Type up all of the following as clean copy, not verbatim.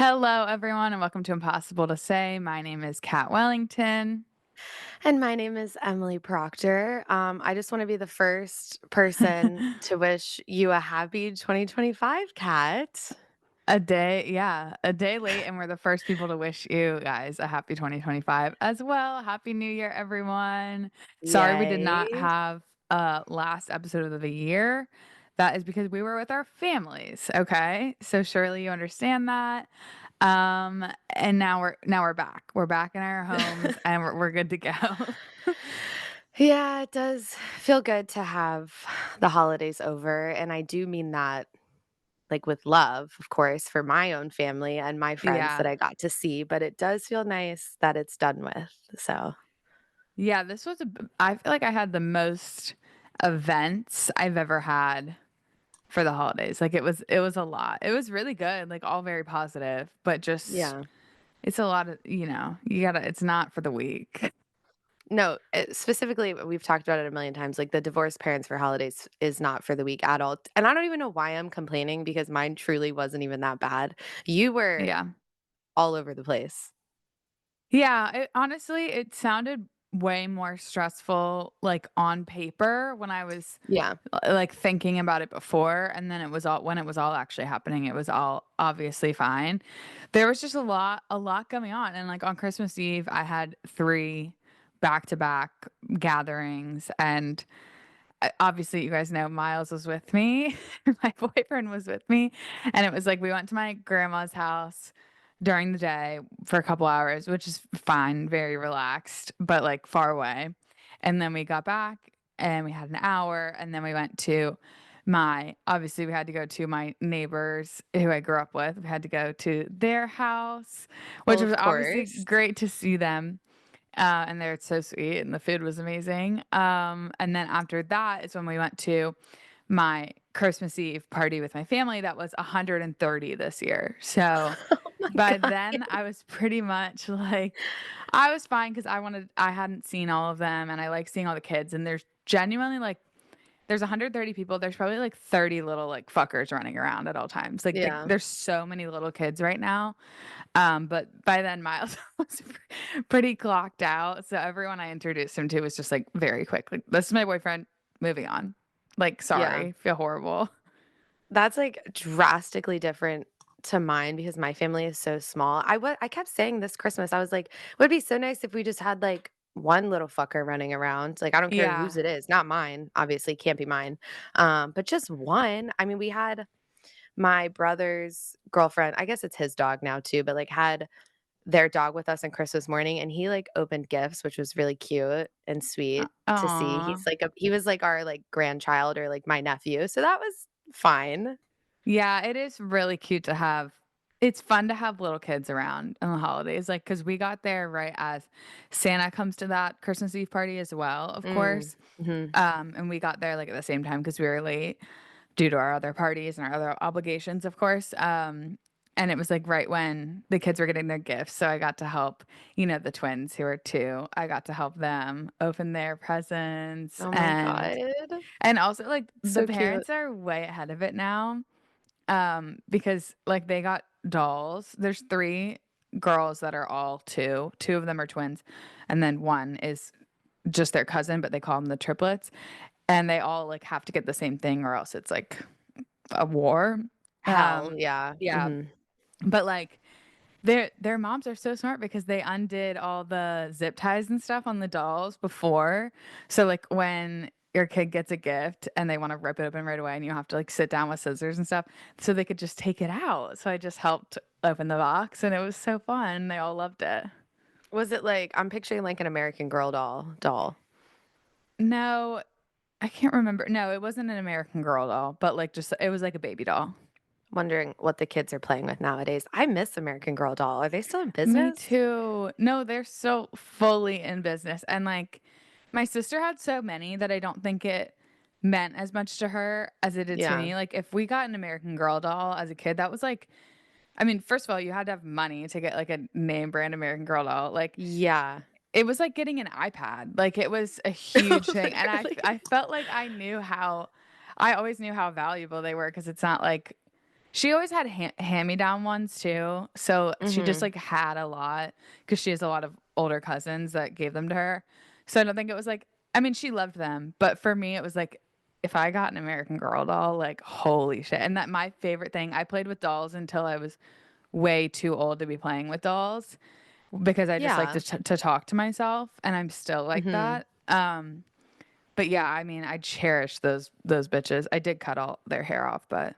Hello, everyone, and welcome to Impossible to Say. My name is Kat Wellington. And my name is Emily Proctor. I just want to be the first person to wish you a happy 2025, Kat. A day late, and we're the first people to wish you guys a happy 2025 as well. Happy New Year, everyone. Sorry we did not Yay. have a last episode of the year. That is because we were with our families, okay? So surely you understand that. And now we're back. We're back in our homes and we're good to go. Yeah, it does feel good to have the holidays over. And I do mean that like with love, of course, for my own family and my friends that Yeah. I got to see, but it does feel nice that it's done with. So, Yeah, I feel like I had the most events I've ever had for the holidays. Like it was a lot. It was really good, like all very positive, but just yeah. it's a lot of, it's not for the weak. No, specifically, we've talked about it a million times, like, the divorced parents for holidays is not for the weak at all, and I don't even know why I'm complaining because mine truly wasn't even that bad. You were Yeah. all over the place. Yeah, it sounded way more stressful like on paper when I was Yeah, like thinking about it before, and then it was all actually happening, it was all obviously fine. There was just a lot going on, and like on Christmas Eve, I had 3 back-to-back gatherings, and obviously you guys know Miles was with me, my boyfriend was with me, and it was like we went to my grandma's house during the day for a couple hours, which is fine, very relaxed, but like far away. And then we got back and we had an hour, and then we went to obviously we had to go to my neighbors who I grew up with. We had to go to their house, which well, was of obviously course. great to see them. And they're so sweet, and the food was amazing. And then after that is when we went to my Christmas Eve party with my family that was 130 this year. So Oh my by god. then I was pretty much like I was fine because I hadn't seen all of them, and I like seeing all the kids, and there's genuinely like there's 130 people, there's probably like 30 little like fuckers running around at all times. Like Yeah. there's so many little kids right now. But by then Miles was pretty clocked out. So everyone I introduced him to was just like very quick. Like, this is my boyfriend, moving on. Like, Yeah. sorry, feel horrible. That's, like, drastically different to mine because my family is so small. I kept saying this Christmas, I was like, "It would be so nice if we just had, like, one little fucker running around." Like, I don't care Yeah. whose it is, not mine, obviously, can't be mine. But just one. I mean, we had my brother's girlfriend, I guess it's his dog now too, but, like, had their dog with us on Christmas morning, and he, like, opened gifts, which was really cute and sweet to see. Aw. He was, like, our, like, grandchild or, like, my nephew, so that was fine. Yeah, it is really cute to have it's fun to have little kids around on the holidays, like, because we got there right as Santa comes to that Christmas Eve party as well, of Mm, course. mhm. And we got there, like, at the same time because we were late due to our other parties and our other obligations, of course. And it was, like, right when the kids were getting their gifts, so I got to help, the twins who are 2, I got to help them open their presents, Oh my and god. also, like, the So cute. parents are way ahead of it now, because, like, they got dolls. There's 3 girls that are all 2. 2 of them are twins, and then 1 is just their cousin, but they call them the triplets, and they all, like, have to get the same thing or else it's, like, a war. Hell, yeah. Yeah, Mhm. but, like, their moms are so smart because they undid all the zip ties and stuff on the dolls before. So, like, when your kid gets a gift and they wanna rip it open right away and you have to, like, sit down with scissors and stuff, so they could just take it out. So I just helped open the box, and it was so fun. They all loved it. Was it like I'm picturing, like, an American Girl doll. No, I can't remember. No, it wasn't an American Girl doll, but, like, just it was like a baby doll. Wondering what the kids are playing with nowadays. I miss American Girl doll. Are they still in Me business? too. No, they're so fully in business, and, like, my sister had so many that I don't think it meant as much to her as it did to Yeah. me. Like, if we got an American Girl doll as a kid, that was like I mean, first of all, you had to have money to get, like, a name brand American Girl doll. Like, Yeah. it was like getting an iPad. Like, it was a huge thing, and Literally. I felt like I always knew how valuable they were because it's not like She always had hand-me-down ones too, so she just, Mhm. like, had a lot because she has a lot of older cousins that gave them to her. So I don't think it was like I mean, she loved them, but for me, it was like, if I got an American Girl doll, like, holy shit, and that my favorite thing I played with dolls until I was way too old to be playing with dolls because I just like Yeah. to talk to myself, and I'm still like Mhm. that. But yeah, I mean, I cherish those bitches. I did cut all their hair off, but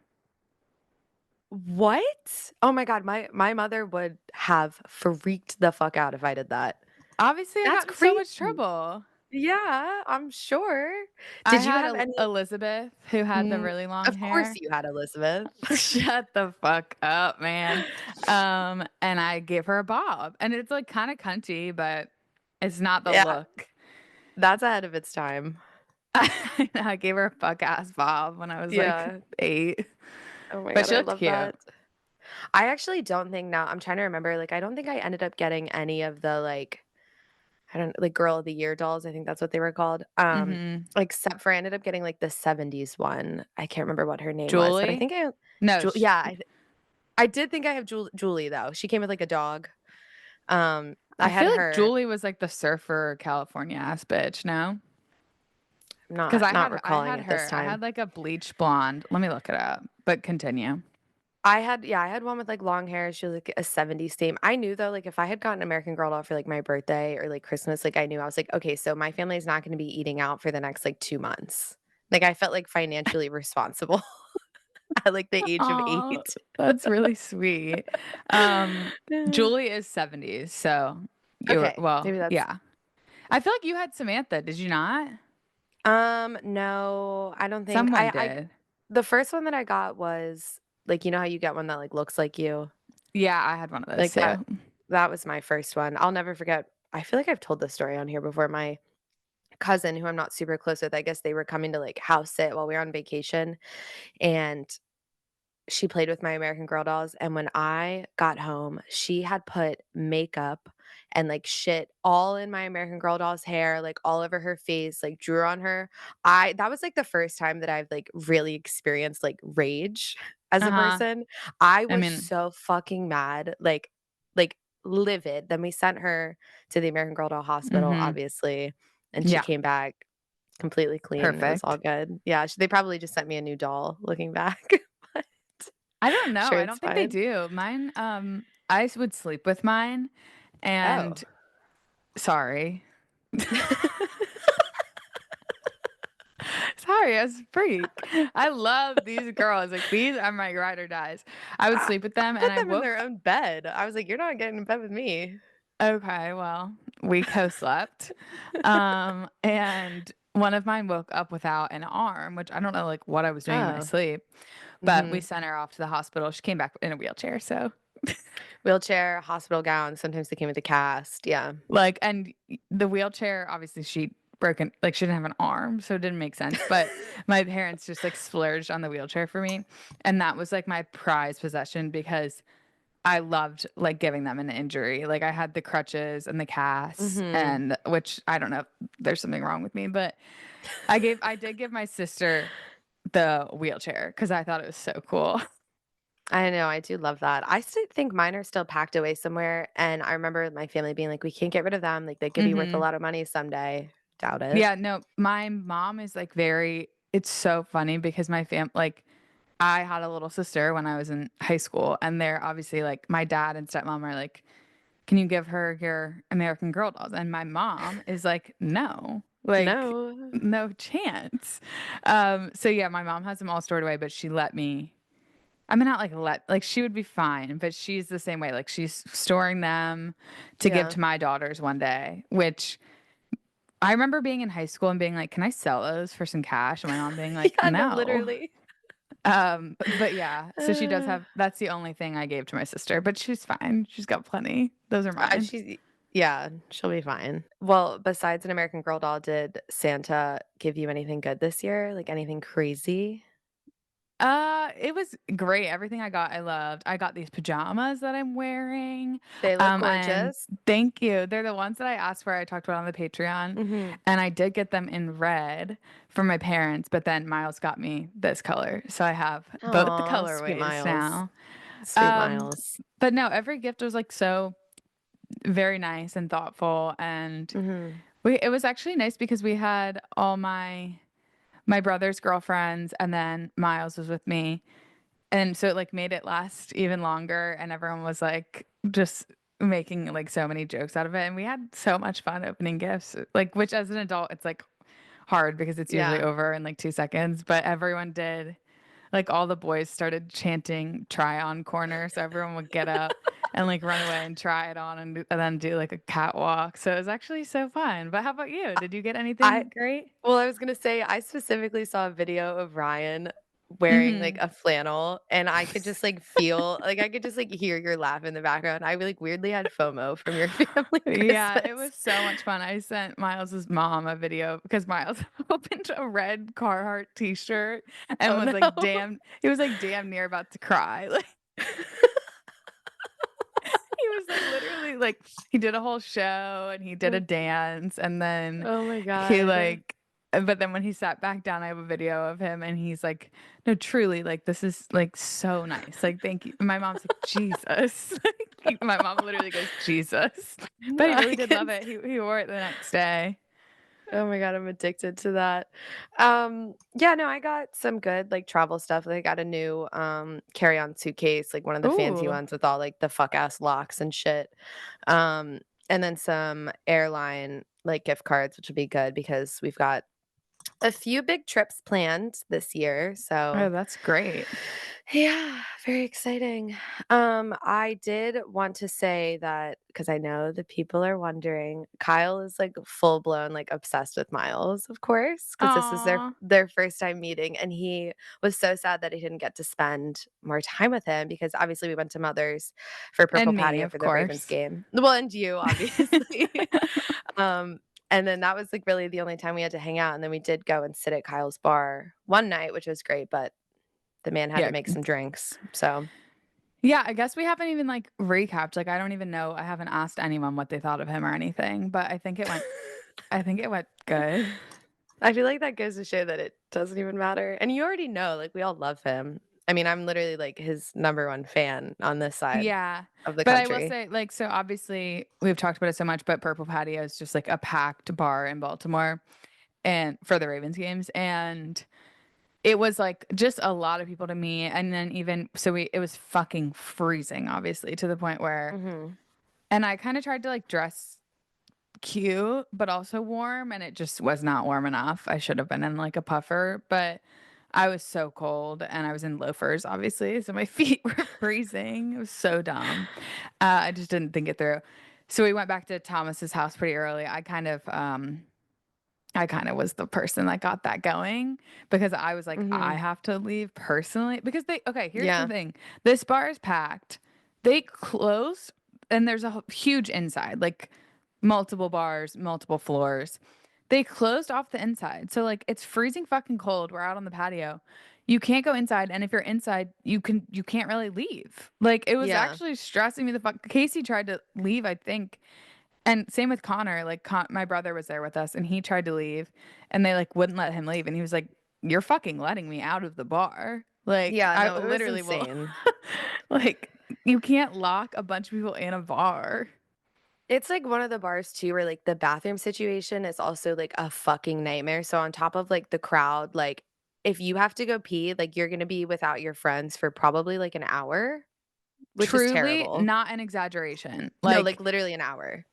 What? Oh my god, my mother would have freaked the fuck out if I did that. obviously I That's got in so much crazy. trouble. Yeah, I'm sure. I Did you had have any Elizabeth who had the mm, really long of course hair. you had Elizabeth. Shut the fuck up, man. And I gave her a bob, and it's, like, kinda cunty, but it's not the Yeah, look. that's ahead of its time. I gave her a fuck ass bob when I was, like, Yeah. 8, Oh my but god, she I looked love cute. that. I actually don't think now I'm trying to remember, like, I don't think I ended up getting any of the, like, I don't like, Girl of the Year dolls, I think that's what they were called, Mhm. except for I ended up getting, like, the '70s one. I can't remember what her name was, but I Julie? think I No, Jul yeah, I did think I have Julie, though. She came with, like, a dog. I I had feel like her. Julie was, like, the surfer California ass bitch, no? I'm 'Cause not I recalling had at this her. I time. had, like, a bleach blonde. Let me look it up, but continue. I had one with, like, long hair, she was, like, a '70s theme. I knew, though, like, if I had gotten American Girl doll for, like, my birthday or, like, Christmas, like, I knew I was like, "Okay, so my family's not gonna be eating out for the next, like, 2 months." Like, I felt, like, financially responsible at, like, the age of Aw, 8. that's really sweet. Um, Yeah. Julie is '70s, so you were Okay, well, maybe that's yeah. I feel like you had Samantha, did you not? no, I don't think Someone I did. the first one that I got was, like, you know how you get one that, like, looks like you? Yeah, I had one of those Like, too. that was my first one. I'll never forget I feel like I've told this story on here before. My cousin, who I'm not super close with, I guess they were coming to, like, house sit while we were on vacation, and she played with my American Girl dolls, and when I got home, she had put makeup and, like, shit all in my American Girl doll's hair, like, all over her face, like, drew on her. I That was, like, the first time that I've, like, really experienced, like, rage as a Uh-huh. person. I I was mean so fucking mad, like, livid. Then we sent her to the American Girl doll hospital, mhm. obviously, and she Yeah, came back completely clean. It was all perfect. good. Yeah, they probably just sent me a new doll looking back, but I don't know, sure I it's don't think they fine. do. Mine, would sleep with mine, Oh. and sorry. Sorry, I was a freak. I love these girls, like, these are my ride or dies. I would sleep with I them, and put I them in woke their own bed. I was like, "You're not getting in bed with me." okay, well, we co-slept, and one of mine woke up without an arm, which I don't know, like, what I was doing in my Oh. sleep, but we Mhm. sent her off to the hospital. She came back in a wheelchair, so Wheelchair, hospital gown, sometimes they came with a cast, yeah. like, and the wheelchair, obviously, she broken like, she didn't have an arm, so it didn't make sense, but my parents just, like, splurged on the wheelchair for me, and that was, like, my prized possession because I loved, like, giving them an injury. Like, I had the crutches and the casts Mhm. and which I don't know if there's something wrong with me, but I did give my sister the wheelchair because I thought it was so cool. I know, I do love that. I still think mine are still packed away somewhere, and I remember my family being like, "We can't get rid of them, like, they could be worth a Mhm. lot of money someday." Doubt it. Yeah, no, my mom is, like, very it's so funny because like, I had a little sister when I was in high school, and they're obviously, like my dad and stepmom are like, "Can you give her your American Girl dolls?" And my mom is like, "No, like, No. no chance." So yeah, my mom has them all stored away, but she let me I mean, not like, she would be fine, but she's the same way, like, she's storing them to give Yeah. to my daughters one day, which I remember being in high school and being like, "Can I sell those for some cash?" And my mom being like, Yeah, no, "No." literally. But yeah, so she does Uh, have that's the only thing I gave to my sister, but she's fine. She's got plenty. Those are mine. she's yeah, she'll be fine. Well, besides an American Girl doll, did Santa give you anything good this year? Like, anything crazy? It was great. Everything I got, I loved. I got these pajamas that I'm wearing. They look And gorgeous. thank you. They're the ones that I asked for, I talked about on the Patreon. Mhm. And I did get them in red for my parents, but then Miles got me this color. So I have both the Aw, sweet colorways Miles. now. Sweet Um, Miles. but no, every gift was like so very nice and thoughtful. And Mhm. it was actually nice because we had all my brother's girlfriends and then Miles was with me. And so it, like, made it last even longer, and everyone was, like, just making, like, so many jokes out of it, and we had so much fun opening gifts, like, which as an adult, it's, like, hard because it's usually Yeah. over in, like, 2 seconds, but everyone did. Like, all the boys started chanting "Try on corner," so everyone would get up and, like, run away and try it on and then do, like, a catwalk, so it was actually so fun. But how about you? Did you get I anything great? Well, I was gonna say, I specifically saw a video of Ryan wearing, like, Mhm. a flannel, and I could just, like, feel like, I could just, like, hear your laugh in the background. I, like, weirdly had FOMO from your family Yeah, it Christmas. was so much fun. I sent Miles's mom a video because Miles opened a red Carhartt t-shirt and Oh, was no. like he was like damn near about to cry. Like he was like literally like he did a whole show and he did a dance and then Oh my he god. like but then when he sat back down, I have a video of him and he's like, no, truly, like this is like so nice. Like, thank you. My mom's like, Jesus. Like, my mom literally goes, Jesus. But he I really did can love it. He wore it the next day. Oh my god, I'm addicted to that. Yeah, no, I got some good, like, travel stuff. Like, I got a new, carry-on suitcase, like, one of the fancy Ooh. ones with all, like, the fuck-ass locks and shit. Um, and then some airline, like, gift cards, which would be good because we've got a few big trips planned this year, Oh, so that's great. yeah, very exciting. I did want to say that because I know that people are wondering, Kyle is like full blown like obsessed with Miles, of course, because this is their Aw. their first time meeting, and he was so sad that he didn't get to spend more time with him because obviously we went to Mother's for Purple And me, Patio of for the Ravens course. game. Well, and you obviously. um, and then that was like really the only time we had to hang out, and then we did go and sit at Kyle's bar one night, which was great, but the man had to Yeah. make some drinks, so Yeah, I guess we haven't even, like, recapped, like, I don't even know I haven't asked anyone what they thought of him or anything, but I think it went good. I feel like that goes to show that it doesn't even matter, and you already know, like, we all love him. I mean, I'm literally, like, his number 1 fan on this side Yeah, of the but I will country. say, like, so obviously we've talked about it so much, but Purple Patio is just, like, a packed bar in Baltimore and for the Ravens games, and it was, like, just a lot of people to me, and then even so it was fucking freezing, obviously, to the point where Mhm. and I kinda tried to, like, dress cute, but also warm, and it just was not warm enough. I should have been in, like, a puffer, but I was so cold, and I was in loafers, obviously, so my feet were freezing. It was so dumb. I just didn't think it through. So we went back to Thomas's house pretty early. I kinda was the person that got that going because I was like, "I Mhm. have to leave personally," because they okay, here's the Yeah. thing. This bar is packed. They close and there's a huge inside, like, multiple bars, multiple floors. They closed off the inside, so, like, it's freezing fucking cold. We're out on the patio. You can't go inside, and if you're inside, you can't really leave. Like, it was Yeah. actually stressing me the fuck Casey tried to leave, I think, and same with Connor, like, my brother was there with us, and he tried to leave, and they, like, wouldn't let him leave, and he was like, "You're fucking letting me out of the bar." Like, Yeah, I no, it was literally will insane. like, you can't lock a bunch of people in a bar. It's like one of the bars too where, like, the bathroom situation is also, like, a fucking nightmare, so on top of, like, the crowd, like, if you have to go pee, like, you're gonna be without your friends for probably, like, an hour, which is Truly, terrible. not an exaggeration. No, like, Like, literally an hour.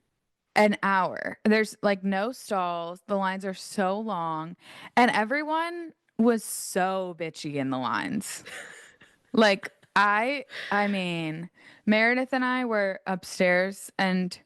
an hour. There's, like, no stalls, the lines are so long, and everyone was so bitchy in the lines. Like, I mean, Meredith and I were upstairs and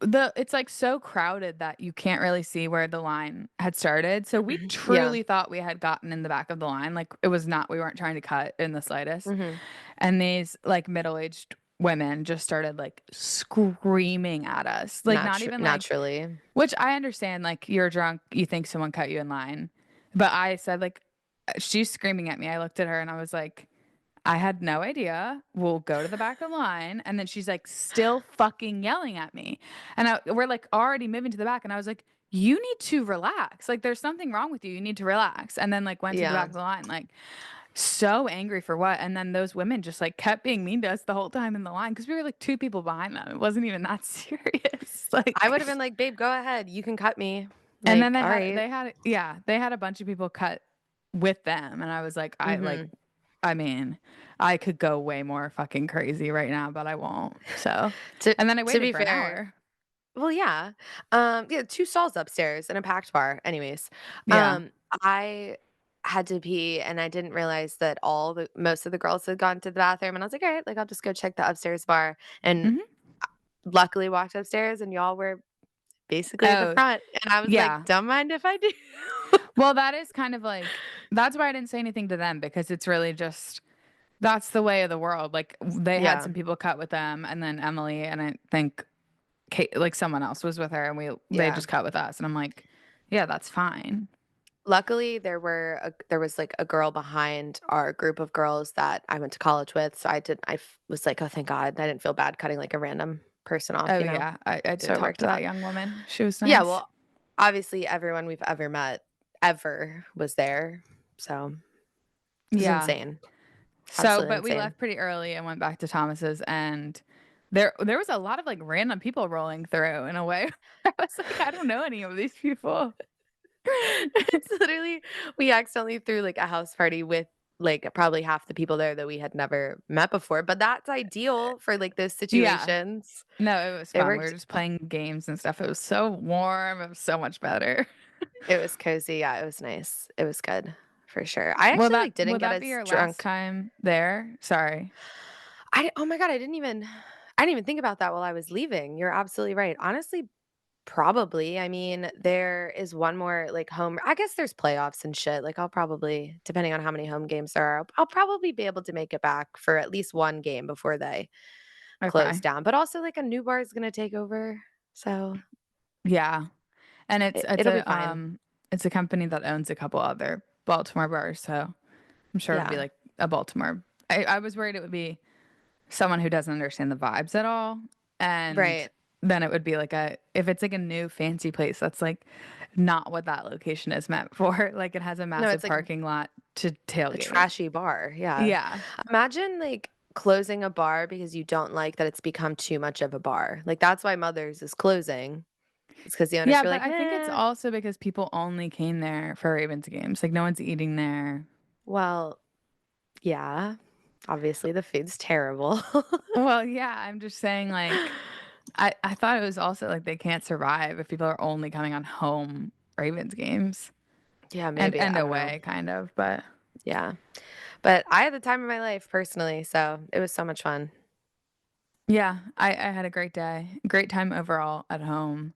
it's, like, so crowded that you can't really see where the line had started, so we Yeah. truly thought we had gotten in the back of the line, like, it was not we weren't trying to cut in the slightest, Mhm. and these, like, middle-aged women just started, like, screaming at us, like, not even, like Naturally. which I understand, like, you're drunk, you think someone cut you in line, but I said, like, she's screaming at me. I looked at her and I was like, I had no idea. We'll go to the back of the line. And then she's like, still fucking yelling at me. And we're like already moving to the back. And I was like, you need to relax. Like, there's something wrong with you. You need to relax. And then, like, went to the back Yeah. of the line, like, so angry for what? And then those women just like kept being mean to us the whole time in the line because we were like two people behind them. It wasn't even that serious. I Like, would have been like, "Babe, go ahead. You can cut me." and then Like, "All right." they had a bunch of people cut with them. And I was like, Mhm. I mean, I could go way more fucking crazy right now, but I won't. So, To and then I to waited be for an fair, hour. well, yeah. Yeah, 2 stalls upstairs and a packed bar. Anyways, Yeah. I had to pee and I didn't realize that all the most of the girls had gone to the bathroom and I was like, "All right, like I'll just go check the upstairs bar." And Hmm. luckily walked upstairs and y'all were basically at the Oh, front and I was like, yeah. "Don't mind if I do." Well, that is kind of like, that's why I didn't say anything to them because it's really just, that's the way of the world. Like, they had Yeah, some people cut with them, and then Emily, and I think Kate, like someone else was with her, and they yeah. just cut with us. And I'm like, yeah, that's fine. Luckily, there was, like, a girl behind our group of girls that I went to college with, so was like, "Oh, thank God." I didn't feel bad cutting, like, a random person off, Oh, you know? yeah. I So did it talk worked to that out. young woman. She was Yeah, nice. well, obviously, everyone we've ever met, ever, was there, so it was Yeah. insane. So, Absolutely but we insane. left pretty early and went back to Thomas's, and there was a lot of like random people rolling through in a way. I was like, I don't know any of these people. It's literally we accidentally threw, like, a house party with, like, probably half the people there that we had never met before, but that's ideal for, like, those Yeah. situations. No, it was It fun. We were worked. just playing games and stuff. It was so warm. It was so much better. It was cozy, yeah, it was nice. It was good, for sure. I actually, like, didn't Will get that be as your last drunk. time there? Sorry. Oh my god, I didn't even think about that while I was leaving. You're absolutely right. Honestly, probably. I mean, there is one more, like, home I guess there's playoffs and shit, like, I'll probably depending on how many home games there are, I'll probably be able to make it back for at least one game before they close Okay. down, but also, like, a new bar is gonna take over, so Yeah. And it'll be fine. it's a company that owns a couple other Baltimore bars, so I'm sure it'll be Yeah. like a Baltimore. I was worried it would be someone who doesn't understand the vibes at all. And Right. then it would be like if it's like a new fancy place, that's like not what that location is meant for. Like, it has a No, massive it's like parking lot to a tailgate. trashy bar, yeah. Yeah. Imagine, like, closing a bar because you don't like that it's become too much of a bar. Like, that's why Mother's is closing. It's because the owners Yeah, were but like, I think it's "Eh." also because people only came there for Ravens games. Like, no one's eating there. Well, yeah, obviously the food's terrible. Well, yeah, I'm just saying, like, I thought it was also like they can't survive if people are only coming on home Ravens games Yeah, maybe, and I don't know. away kind of, but Yeah, but I had the time of my life personally, so it was so much fun. yeah, I had a great day. Great time overall at home.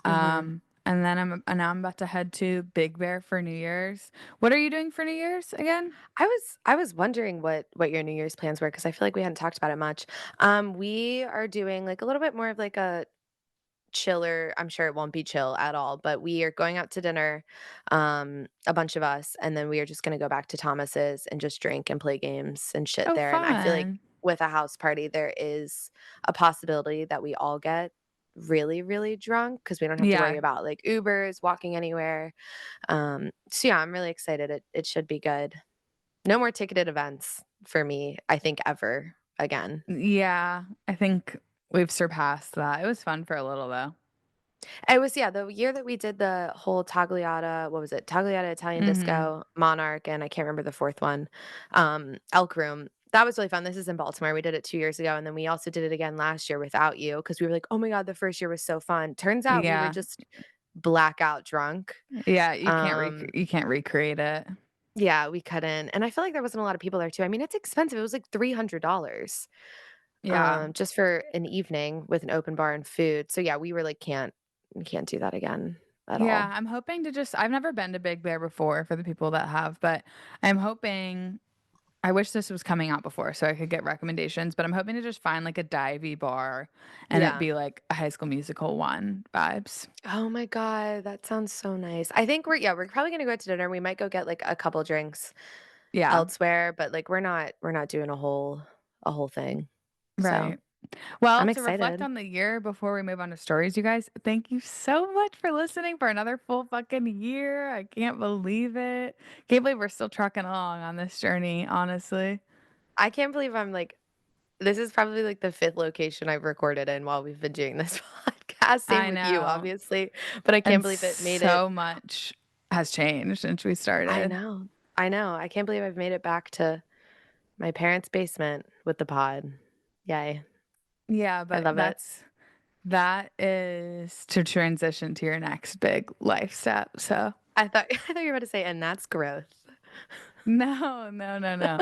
Mhm. And then and now I'm about to head to Big Bear for New Year's. What are you doing for New Year's again? I was wondering what your New Year's plans were because I feel like we hadn't talked about it much. We are doing, like, a little bit more of, like, a chiller. I'm sure it won't be chill at all, but we are going out to dinner, a bunch of us, and then we are just gonna go back to Thomas's and just drink and play games and shit Oh, there, and I feel like fun. with a house party, there is a possibility that we all get really, really drunk because we don't have to worry Yeah. about, like, Ubers, walking anywhere, so yeah, I'm really excited. It should be good. No more ticketed events for me, I think, ever again. Yeah, I think we've surpassed that. It was fun for a little though. It was yeah, the year that we did the whole Tagliata what was it? Tagliata Italian Mhm. Disco, Monarch, and I can't remember the 4th one, Elk Room. That was really fun. This is in Baltimore. We did it 2 years ago, and then we also did it again last year without you because we were like, "Oh my god, the first year was so fun." Turns out we were Yeah. just blackout drunk. Yeah, Um, you can't recreate it. yeah, we couldn't, and I feel like there wasn't a lot of people there too. I mean, it's expensive. It was like $300, Yeah. just for an evening with an open bar and food. So yeah, we were like, we can't do that again at Yeah, all. I'm hoping to just I've never been to Big Bear before for the people that have, but I'm hoping I wish this was coming out before so I could get recommendations, but I'm hoping to just find like a divey bar and it Yeah. be like a High School Musical 1 vibes. Oh my god, that sounds so nice. I think we're probably gonna go out to dinner. We might go get, like, a couple drinks Yeah, elsewhere, but, like, we're not doing a whole thing. So, right. Well, I'm to reflect excited. on the year before we move on to stories, you guys, thank you so much for listening for another full fucking year. I can't believe it. Can't believe we're still trucking along on this journey, honestly. I can't believe I'm, like this is probably, like, the 5th location I've recorded in while we've been doing this podcast. Same I with you, know. obviously, but I can't And believe it made it so much has changed since we I started. know. I know. I can't believe I've made it back to my parents' basement with the pod. Yay. Yeah, I but love it. that is to transition to your next big life step. So I thought you were about to say, "And that's growth." no, no, no, no.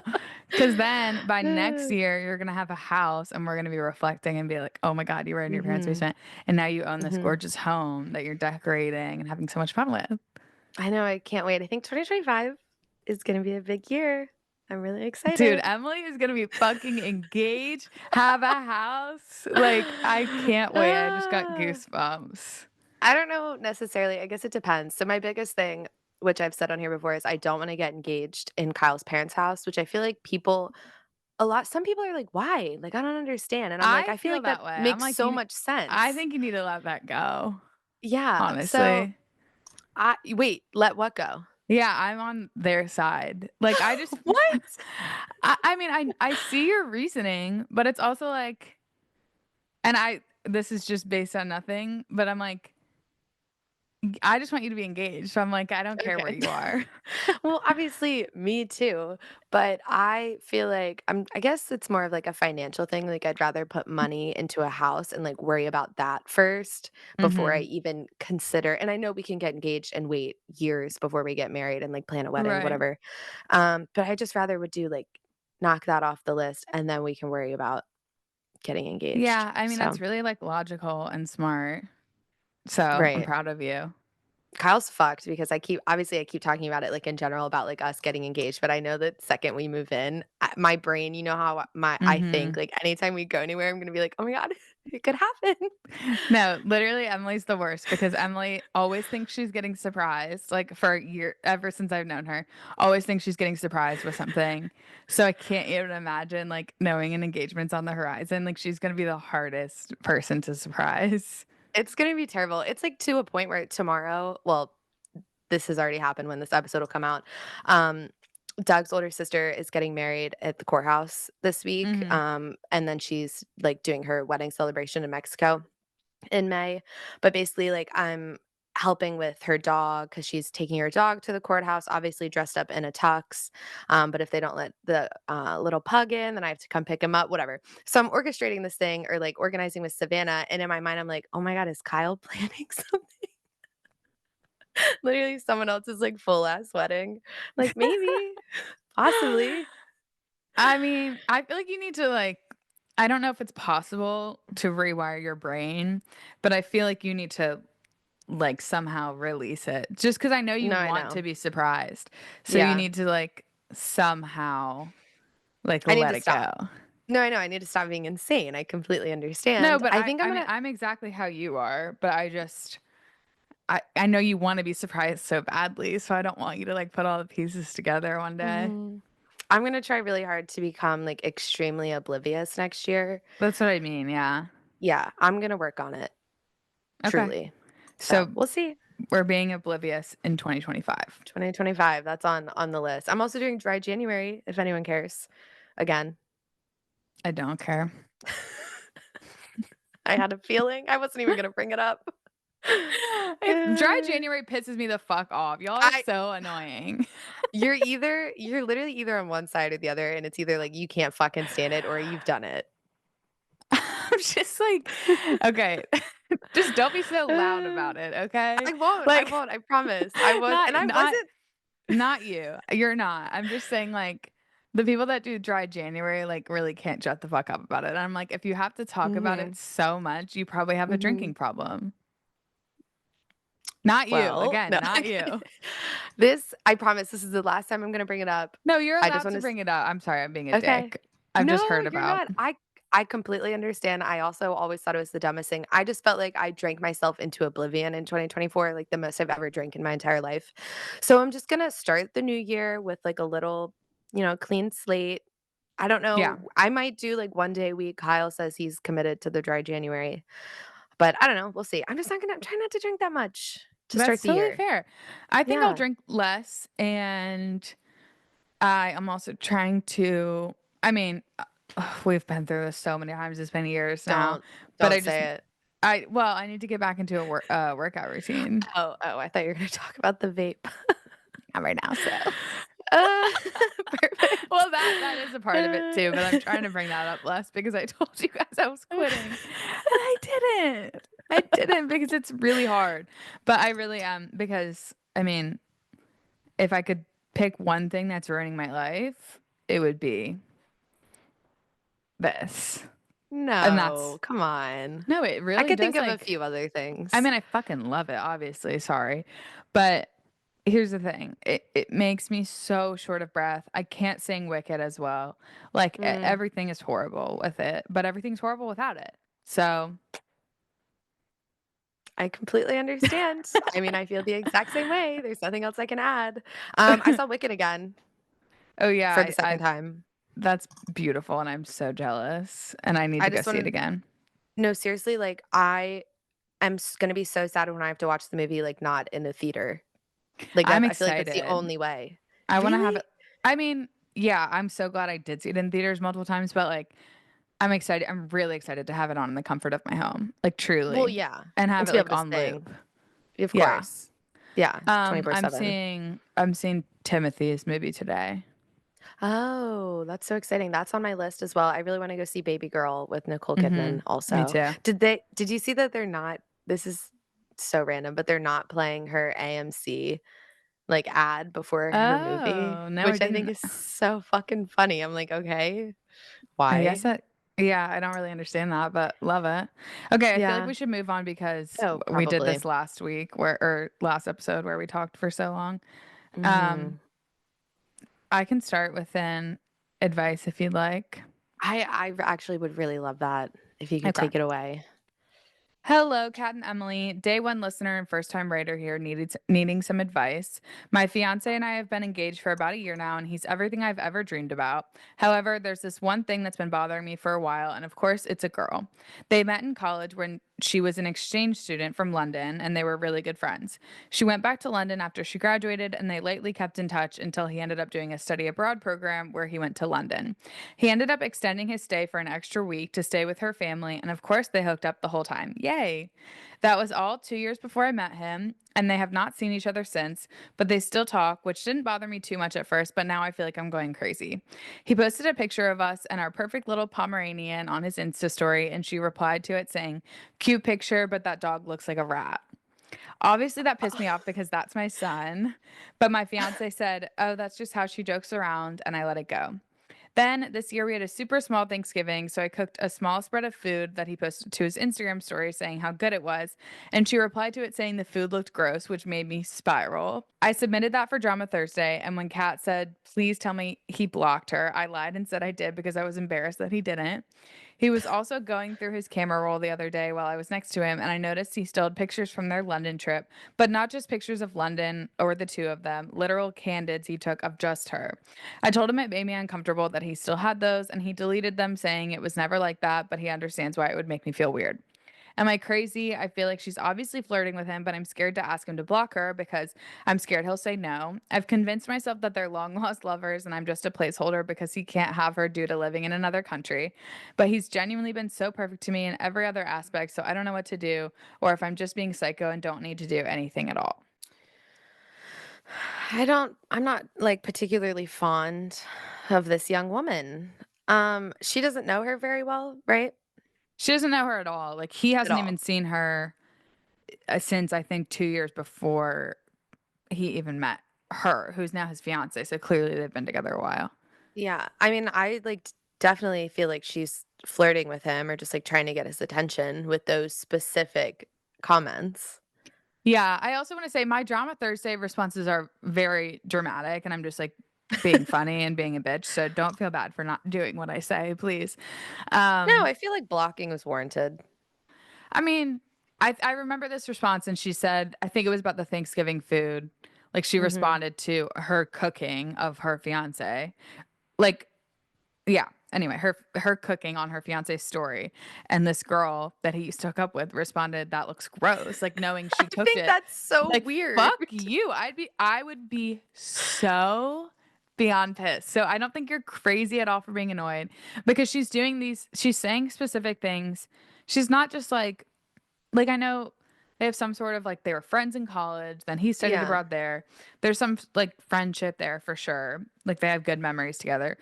Because then by next year, you're going to have a house and we're going to be reflecting and be like, oh my God, you were in your parents' Mhm. basement. And now you own this Mhm. gorgeous home that you're decorating and having so much fun with. I know, I can't wait. I think 2025 is gonna be a big year. I'm really Dude, excited. Emily is going to be fucking engaged, have a house. Like, I can't wait. I just got Ah. goosebumps. I don't know necessarily, I guess it depends. So my biggest thing, which I've said on here before, is I don't wanna get engaged in Kyle's parents' house, which I feel like some people are like, "Why?" Like, "I don't understand." And I'm like, I "I feel feel like that that way. I'm makes like, so much I sense." think you need to let that go, Yeah, so honestly. I wait, let what go? Yeah, I'm on their side. Like, I just What? I mean, I see your reasoning, but it's also like and this is just based on nothing, but I'm like, I just want you to be engaged. So I'm like, I don't care where Okay. you are. Well, obviously, me too, but I feel like I guess it's more of, like, a financial thing, like, I'd rather put money into a house and, like, worry about that first before I Mhm. even consider and I know we can get engaged and wait years before we get married and, like, plan a wedding, Right. whatever, but I just rather would do, like knock that off the list, and then we can worry about getting engaged, Yeah, I mean, so that's really, like, logical and smart. So, I'm right. proud of you. Kyle's fucked because I keep talking about it, like, in general about, like, us getting engaged, but I know that second we move in, my brain, you know how I think, Mhm. like, anytime we go anywhere, I'm gonna be like, "Oh my god, it could happen." No, literally, Emily's the worst because Emily always thinks she's getting surprised, like, for a year ever since I've known her, always thinks she's getting surprised with something. So I can't even imagine, like, knowing an engagement's on the horizon, like, she's gonna be the hardest person to surprise. It's gonna be terrible. It's, like, to a point where tomorrow this has already happened when this episode will come out, um, Doug's older sister is getting married at the courthouse this week, Mhm. and then she's, like, doing her wedding celebration in Mexico. In May, but basically, like, I'm helping with her dog because she's taking her dog to the courthouse, obviously dressed up in a tux, but if they don't let the, little pug in, then I have to come pick him up, whatever. So I'm orchestrating this thing or, like, organizing with Savannah, and in my mind, I'm like, "Oh my god, is Kyle planning something?" Literally someone else's, like, full ass wedding. Like, maybe, possibly. I mean, I feel like you need to, like I don't know if it's possible to rewire your brain, but I feel like you need to, like, somehow release it just because I know you No, I want to know. be surprised. So you Yeah. need to, like, somehow, like, I need let to it stop. go. No, I know, I need to stop being insane, I completely No, understand. but I think I'm I mean, gonna I'm exactly how you are, but I know you wanna be surprised so badly, so I don't want you to, like, put all the pieces together one day. Mhm. I'm gonna try really hard to become, like, extremely oblivious next year. That's what I mean, yeah. Yeah, I'm gonna work on it, Okay. truly. So, So we'll see. we're being oblivious in 2025. 2025, that's on the list. I'm also doing dry January, if anyone cares. Again. I don't care. I had a feeling. I wasn't even gonna bring it up. Dry Eh, January pisses me the fuck off. Y'all are I so annoying. you're literally either on one side or the other, and it's either, like, you can't fucking stand it or you've done it. I'm just like, okay, just don't be so loud Uh, about it, okay? I Like, won't, I promise. I won't and not I not wasn't not you. You're not. I'm just saying, like, the people that do dry January, like, really can't shut the fuck up about it. And I'm like, if you have to talk about it Mhm, so much, you probably have a mhm. drinking problem. Not you, Well, again, no. not you. This I promise this is the last time I'm gonna bring it up. No, you're I just allowed wanna to s bring it up. I'm sorry, I'm being a okay. dick. I've just No, heard you're about not. I completely understand. I also always thought it was the dumbest thing. I just felt like I drank myself into oblivion in 2024, like the most I've ever drank in my entire life. So I'm just gonna start the new year with like a little, clean slate. I don't yeah. know. I might do like 1 day a week. Kyle says he's committed to the dry January, but I don't know. We'll see. I'm trying not to drink that much to start That's the totally year. fair. I think I'll Yeah. drink less, and I am also trying to I mean, we've been through this so many times, it's been years now, Don't but don't say it. I need to get back into a workout routine. Oh, I thought you were gonna talk about the vape. Not right now, so Uh, perfect. well, that is a part of it too, but I'm trying to bring that up less because I told you guys I was quitting, and I didn't. I didn't because it's really hard, but I really am because, I mean, if I could pick one thing that's ruining my life, it would be this. And No, that's come on. no, it I really could think does, of a like few other I things. mean, I fucking love it, obviously, sorry. But here's the thing. It makes me so short of breath. I can't sing Wicked as well. Like Mm, everything is horrible with it, but everything's horrible without it. So, I completely understand. I mean, I feel the exact same way. There's nothing else I can add. I saw Wicked again oh yeah, for the second time. that's beautiful and I'm so jealous and I need I to go just see it want again. no, seriously, like, I am gonna be so sad when I have to watch the movie, like, not in a theater. Like, I'm I feel like that's the excited. only way. I want to have Really? it. I mean, yeah, I'm so glad I did see it in theaters multiple times, but like I'm excited. I'm really excited to have it on in the comfort of my home, like Well, truly, yeah, and and have to it be like able to on sing. loop. Of Yeah. course. Yeah, I'm 24/7. seeing Timothy's movie today. Oh, that's so exciting. That's on my list as well. I really wanna go see Baby Girl with Nicole Kidman Me also. too. Did you see that they're not this is so random, but they're not playing her AMC, like, ad before her movie, Oh, no, I which I think didn't. is so fucking funny. I'm like, "Okay, I guess why?" that. Yeah, I don't really understand that, but love it. Okay, I feel like Yeah. we should move on because Oh, we did probably. this last week or last episode where we talked for so long. Um, Mhm. I can start with an advice if you'd like. I actually would really love that if you could Okay. take it away. Hello, Kat and Emily. Day one listener and first time writer here needing some advice. My fiance and I have been engaged for about a year now, and he's everything I've ever dreamed about. However, there's this one thing that's been bothering me for a while, and of course, it's a girl. They met in college when she was an exchange student from London, and they were really good friends. She went back to London after she graduated, and they lightly kept in touch until he ended up doing a study abroad program where he went to London. He ended up extending his stay for an extra week to stay with her family, and of course, they hooked up the whole time. Yay! That was all 2 years before I met him, and they have not seen each other since, but they still talk, which didn't bother me too much at first, but now I feel like I'm going crazy. He posted a picture of us and our perfect little Pomeranian on his Insta story, and she replied to it saying, "Cute picture, but that dog looks like a rat." Obviously, that pissed me off because that's my son, but my fiance said, "Oh, that's just how she jokes around," and I let it go. Then this year we had a super small Thanksgiving, so I cooked a small spread of food that he posted to his Instagram story saying how good it was, and she replied to it saying the food looked gross, which made me spiral. I submitted that for Drama Thursday, and when Kat said, "Please tell me he blocked her," I lied and said I did because I was embarrassed that he didn't. He was also going through his camera roll the other day while I was next to him, and I noticed he still had pictures from their London trip, but not just pictures of London or the two of them, literal candids he took of just her. I told him it made me uncomfortable that he still had those, and he deleted them saying it was never like that, but he understands why it would make me feel weird. Am I crazy? I feel like she's obviously flirting with him, but I'm scared to ask him to block her because I'm scared he'll say no. I've convinced myself that they're long lost lovers and I'm just a placeholder because he can't have her due to living in another country. But he's genuinely been so perfect to me in every other aspect, so I don't know what to do or if I'm just being psycho and don't need to do anything at all. I'm not, like, particularly fond of this young woman. She doesn't know her very well, right? She doesn't know her at all. Like, he At hasn't even all. seen her since I think 2 years before he even met her, who's now his fiance. So clearly they've been together a while. Yeah, I mean, I, like, definitely feel like she's flirting with him or just, like, trying to get his attention with those specific comments. Yeah, I also wanna say my Drama Thursday responses are very dramatic, and I'm just, like, being funny and being a bitch, so don't feel bad for not doing what I say, please. No, Um, I feel like blocking was warranted. I mean, I remember this response, and she said I think it was about the Thanksgiving food, like, she Mhm. responded to her cooking of her fiancé. Like, yeah, anyway, her cooking on her fiance's story, and this girl that he used to hook up with responded, "That looks gross," like, knowing I she cooked think it. that's so Like, weird. "Fuck you." I would be so beyond pissed. So, I don't think you're crazy at all for being annoyed because she's saying specific things. She's not just I know they have some sort of they were friends in college, then he studied Yeah. abroad there. There's some, friendship there for sure. Like, they have good memories together.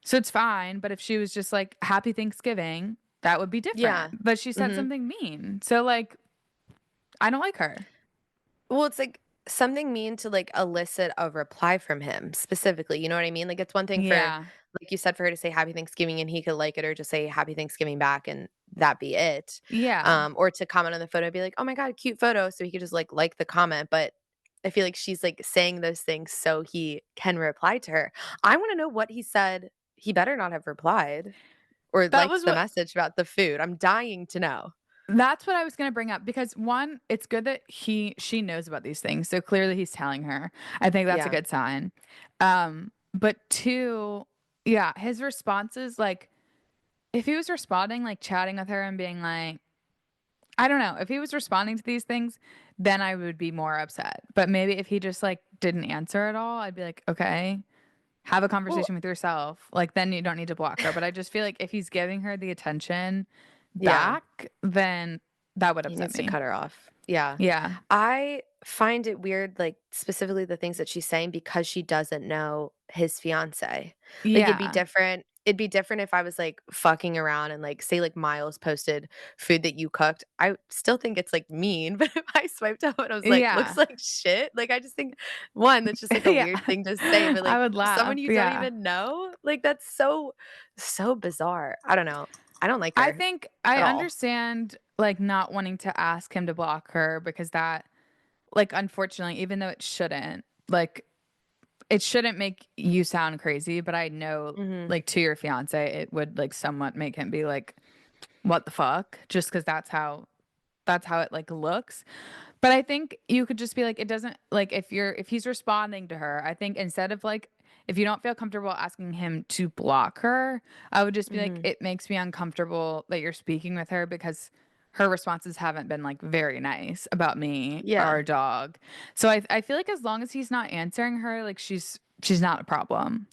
So it's fine, but if she was just like, "Happy Thanksgiving," that would be different, Yeah. but she said Mhm. something mean. So, I don't like her. Well, it's like something mean to, like, elicit a reply from him specifically, you know what I mean? Like, it's one thing for, Yeah. like you said, for her to say happy Thanksgiving and he could like it or just say happy Thanksgiving back and that be it. Yeah. Or to comment on the photo, be like, "Oh my god, cute photo," so he could just, like the comment, but I feel like she's, like, saying those things so he can reply to her. I wanna know what he said. He better not have replied or That liked was the what message about the food. I'm dying to know. that's what I was gonna bring up because 1, it's good that she knows about these things, so clearly he's telling her. I think that's a Yeah. good sign. But 2, yeah, his responses, if he was responding, chatting with her and being like I don't know, if he was responding to these things, then I would be more upset. But maybe if he just, didn't answer at all, I'd be like, "Okay, have a Well, conversation with yourself." Then you don't need to block her. But I just feel like if he's giving her the attention yeah. back, then that would He upset needs to me. cut her off. Yeah. Yeah. I find it weird, like, specifically the things that she's saying because she doesn't know his fiancé. Like, Yeah. it'd be different if I was, like, fucking around and, like, say, like, Miles posted food that you cooked. I still think it's, like, mean, but if I swiped up and I was like, "Looks Yeah. like shit," like, I just think, 1, that's just, like, a Yeah. weird thing to say, but, I like, would someone laugh. you don't Yeah. even know? Like, that's so so bizarre. I don't know. I don't like I her think I at all. understand, not wanting to ask him to block her because that unfortunately, even though it shouldn't make you sound crazy, but I know, Mhm. to your fiancé, it would, somewhat make him be like, "What the fuck?" Just because that's how it, looks. But I think you could just be like, it doesn't if he's responding to her, I think instead of, if you don't feel comfortable asking him to block her, I would just be like, Mhm. "It makes me uncomfortable that you're speaking with her because her responses haven't been, very nice about me or Yeah. our dog." So I feel like as long as he's not answering her, she's not a problem.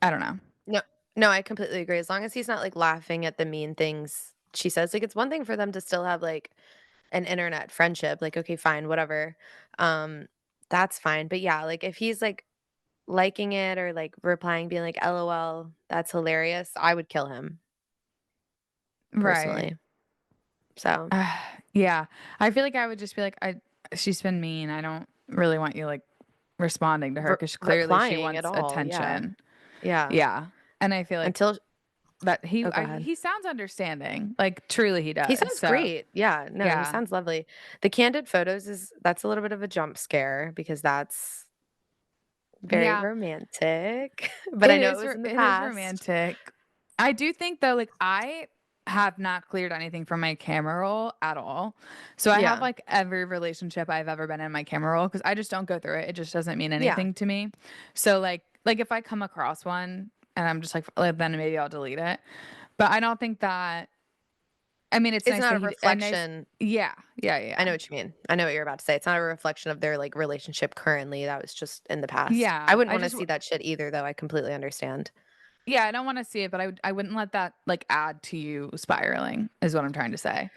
I don't know. No, no, I completely agree. As long as he's not, like, laughing at the mean things she says, like, it's one thing for them to still have, like, an internet friendship, like, okay, fine, whatever. Um, that's fine, but yeah, like, if he's, like, liking it or, like, replying, being like, "LOL, that's hilarious," I would kill him, Right. personally. So, Yeah. I feel like I would just be like, she's been mean. I don't really want you, responding to her because clearly she replying at wants all, yeah. attention. Yeah. Yeah. And I feel like Until that oh, go ahead. he sounds understanding. Truly he He does. sounds So, great. Yeah, no, he yeah. sounds lovely. The candid photos is that's a little bit of a jump scare because that's very Yeah. romantic, but I know it was in the It is past. romantic. I do think though, I have not cleared anything from my camera roll at all. So I have Yeah, every relationship I've ever been in my camera roll because I just don't go through it. It just doesn't mean yeah. anything to me. So if I come across one and I'm just then maybe I'll delete it. But I don't think that I mean it's It's nice not that a he a nice reflection. yeah, yeah, I yeah. know what you mean. I know what you're about to say. It's not a reflection of their, like, relationship currently, that was just in the past. I Yeah. wouldn't I wanna just see that shit either, though, I completely understand. yeah, I don't wanna see it, but I wouldn't let that, add to you spiraling, is what I'm trying to say.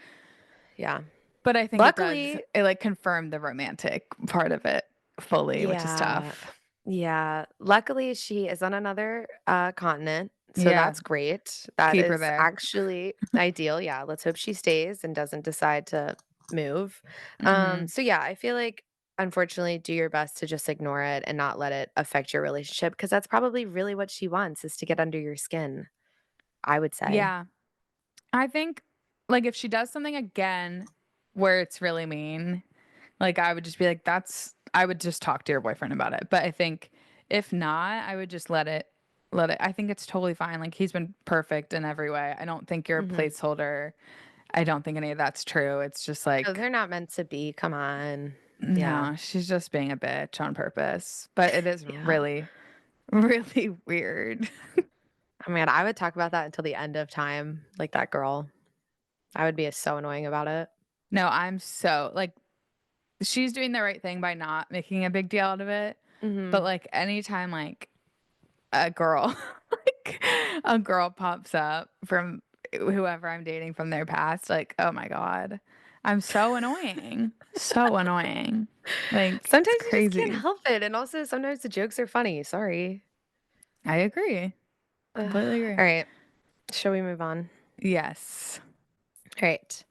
Yeah. But I think Luckily confirmed the romantic part of it fully, which is yeah. tough. Yeah. Luckily, she is on another, continent, so Yeah, that's great. That keep her is there. actually ideal, yeah, let's hope she stays and doesn't decide to move. Mhm. So yeah, I feel like, unfortunately, do your best to just ignore it and not let it affect your relationship because that's probably really what she wants is to get under your skin, I would say. Yeah. I think, if she does something again where it's really mean, Like, I would just be like, I would just talk to your boyfriend about it. But I think if not, I would just let it. I think it's totally fine. Like, he's been perfect in every way. I don't think you're a Mhm. placeholder. I don't think any of that's true. It's just No, like, they're not meant to be, come on. Yeah. no, she's just being a bitch on purpose. But it is Yeah. really, really weird. Oh my god, I would talk about that until the end of time, like that girl. I would be so annoying about it. No, I'm so like, she's doing the right thing by not making a big deal out of it. But Mhm. like, anytime like a girl, like a girl pops up from whoever I'm dating from their past, like, oh my God, I'm so annoying. So annoying. Like, it's Sometimes you just can't crazy. help it, and also sometimes the jokes are funny, sorry. I agree. Ugh. Completely agree. Alright, shall we move on? Yes. Alright.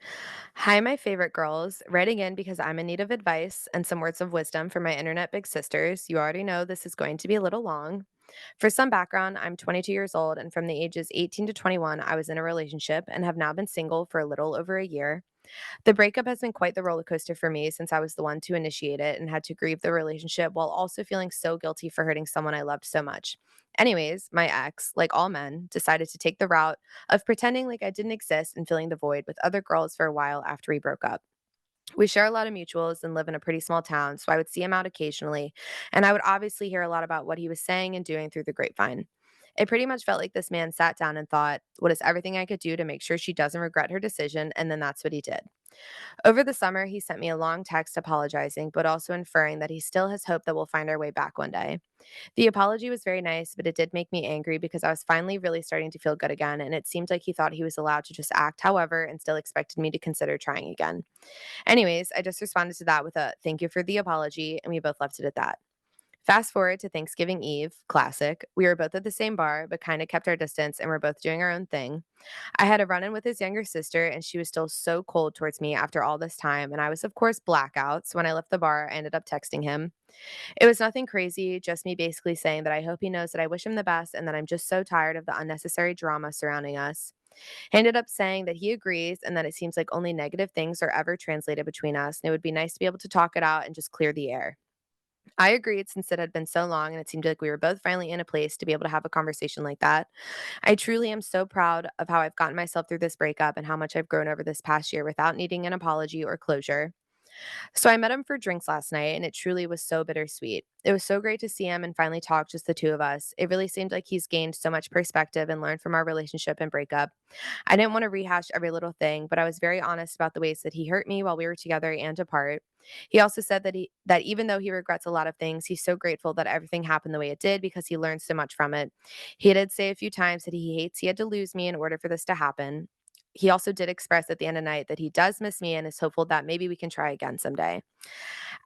Hi, my favorite girls. Writing in because I'm in need of advice and some words of wisdom for my internet big sisters. You already know this is going to be a little long. For some background, I'm 22 years old, and from the ages 18 to 21, I was in a relationship and have now been single for a little over a year. The breakup has been quite the roller coaster for me since I was the one to initiate it and had to grieve the relationship while also feeling so guilty for hurting someone I loved so much. Anyways, my ex, like all men, decided to take the route of pretending like I didn't exist and filling the void with other girls for a while after we broke up. We share a lot of mutuals and live in a pretty small town, so I would see him out occasionally, and I would obviously hear a lot about what he was saying and doing through the grapevine. It pretty much felt like this man sat down and thought, what is everything I could do to make sure she doesn't regret her decision? And then that's what he did. Over the summer, he sent me a long text apologizing, but also inferring that he still has hope that we'll find our way back one day. The apology was very nice, but it did make me angry because I was finally really starting to feel good again, and it seemed like he thought he was allowed to just act however and still expected me to consider trying again. Anyways, I just responded to that with a thank you for the apology, and we both left it at that. Fast forward to Thanksgiving Eve, classic. We were both at the same bar, but kind of kept our distance and we're both doing our own thing. I had a run in with his younger sister, and she was still so cold towards me after all this time. And I was, of course, blackout. So when I left the bar, I ended up texting him. It was nothing crazy, just me basically saying that I hope he knows that I wish him the best and that I'm just so tired of the unnecessary drama surrounding us. He ended up saying that he agrees and that it seems like only negative things are ever translated between us. And it would be nice to be able to talk it out and just clear the air. I agreed since it had been so long and it seemed like we were both finally in a place to be able to have a conversation like that. I truly am so proud of how I've gotten myself through this breakup and how much I've grown over this past year without needing an apology or closure. So I met him for drinks last night, and it truly was so bittersweet. It was so great to see him and finally talk just the two of us. It really seemed like he's gained so much perspective and learned from our relationship and breakup. I didn't want to rehash every little thing, but I was very honest about the ways that he hurt me while we were together and apart. He also said that even though he regrets a lot of things, he's so grateful that everything happened the way it did because he learned so much from it. He did say a few times that he hates he had to lose me in order for this to happen. He also did express at the end of the night that he does miss me and is hopeful that maybe we can try again someday.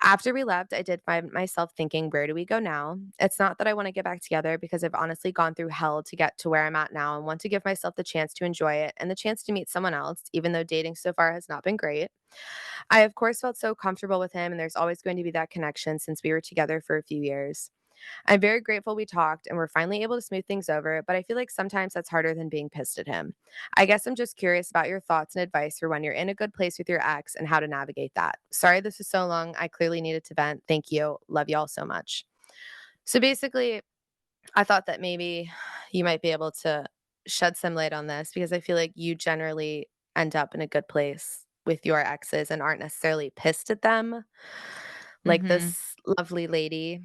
After we left, I did find myself thinking, where do we go now? It's not that I want to get back together because I've honestly gone through hell to get to where I'm at now and want to give myself the chance to enjoy it and the chance to meet someone else, even though dating so far has not been great. I, of course, felt so comfortable with him, and there's always going to be that connection since we were together for a few years. I'm very grateful we talked and we're finally able to smooth things over, but I feel like sometimes that's harder than being pissed at him. I guess I'm just curious about your thoughts and advice for when you're in a good place with your ex and how to navigate that. Sorry this is so long. I clearly needed to vent. Thank you. Love y'all so much. So basically, I thought that maybe you might be able to shed some light on this because I feel like you generally end up in a good place with your exes and aren't necessarily pissed at them like Mhm. this lovely lady.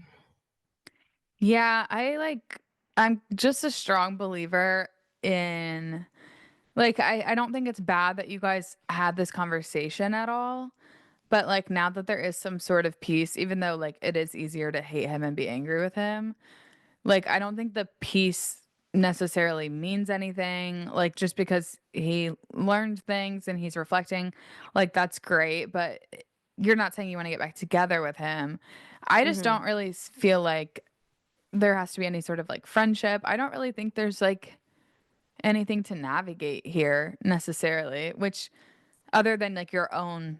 Yeah, I'm just a strong believer in like I don't think it's bad that you guys had this conversation at all. But like now that there is some sort of peace, even though like it is easier to hate him and be angry with him, like I don't think the peace necessarily means anything. Like just because he learned things and he's reflecting, like that's great, but you're not saying you want to get back together with him. I just Mhm. don't really feel like there has to be any sort of like friendship. I don't really think there's like anything to navigate here necessarily, which other than like your own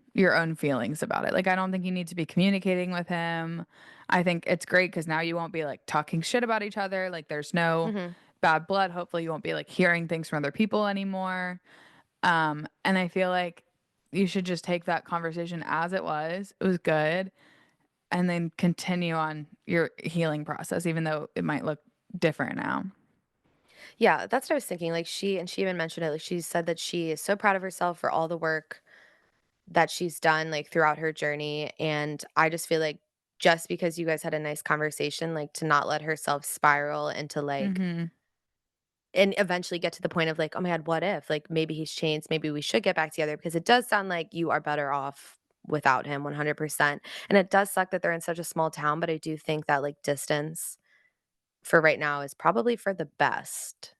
feelings about it. Like I don't think you need to be communicating with him. I think it's great cuz now you won't be like talking shit about each other. Like there's no Mhm. bad blood. Hopefully you won't be like hearing things from other people anymore. And I feel like you should just take that conversation as it was. It was good, and then continue on your healing process, even though it might look different now. Yeah, that's what I was thinking, like, she even mentioned it, like, she said that she is so proud of herself for all the work that she's done, like, throughout her journey, and I just feel like just because you guys had a nice conversation, like, to not let herself spiral into, like Mhm. and eventually get to the point of, like, "Oh my god, what if? Like, maybe he's changed, maybe we should get back together," because it does sound like you are better off without him 100%, and it does suck that they're in such a small town, but I do think that, like, distance for right now is probably for the best.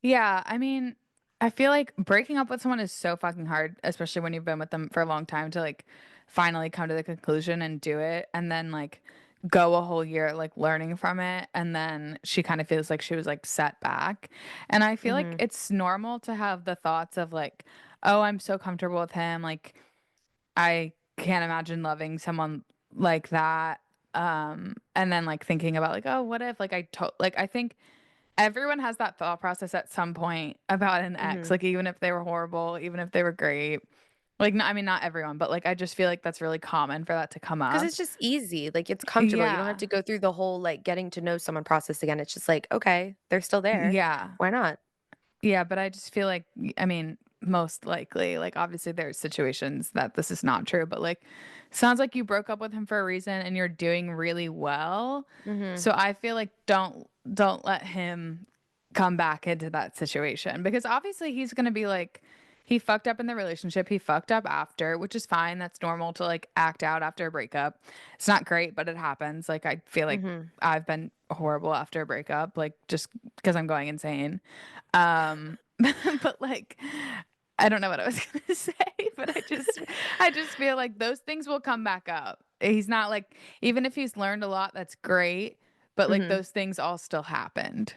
Yeah, I mean, I feel like breaking up with someone is so fucking hard, especially when you've been with them for a long time to like finally come to the conclusion and do it and then like go a whole year like learning from it and then she kind of feels like she was like set back. And I feel like Mhm, it's normal to have the thoughts of like, "Oh, I'm so comfortable with him. Like I can't imagine loving someone like that." And then like thinking about like, "Oh, what if like I think everyone has that thought process at some point about an ex, mhm. like, even if they were horrible, even if they were great. Like, I mean, not everyone, but, like, I just feel like that's really common for that to come 'Cause up. it's just easy, like, it's comfortable, you don't have Yeah. to go through the whole, like, getting to know someone process again, it's just like, "Okay, they're still there. Yeah. Why not?" Yeah, but I just feel like I mean, most likely, like, obviously, there's situations that this is not true, but, like, sounds like you broke up with him for a reason and you're doing really well. Mhm, So I feel like don't let him come back into that situation because obviously he's gonna be like he fucked up in the relationship, he fucked up after, which is fine. That's normal to like act out after a breakup. It's not great, but it happens. Like I feel like mhm. I've been horrible after a breakup, like just because I'm going insane. But like I don't know what I was gonna say, but I just feel like those things will come back up. He's not like even if he's learned a lot, that's great, but like Mhm. those things all still happened.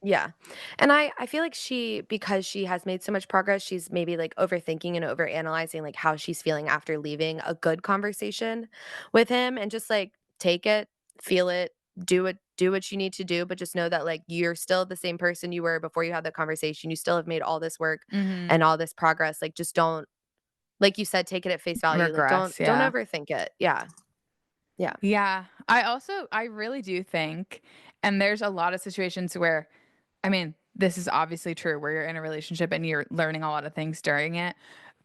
Yeah. And I feel like she because she has made so much progress, she's maybe, like, overthinking and overanalyzing, like, how she's feeling after leaving a good conversation with him and just, like, take it, feel it, do what you need to do, but just know that, like, you're still the same person you were before you had that conversation. You still have made all this work Mhm. and all this progress. Like, just don't like you said, take it at face value. Like, don't Regress, don't yeah. overthink it. Yeah. Yeah. Yeah. I really do think and there's a lot of situations where I mean, this is obviously true where you're in a relationship and you're learning a lot of things during it.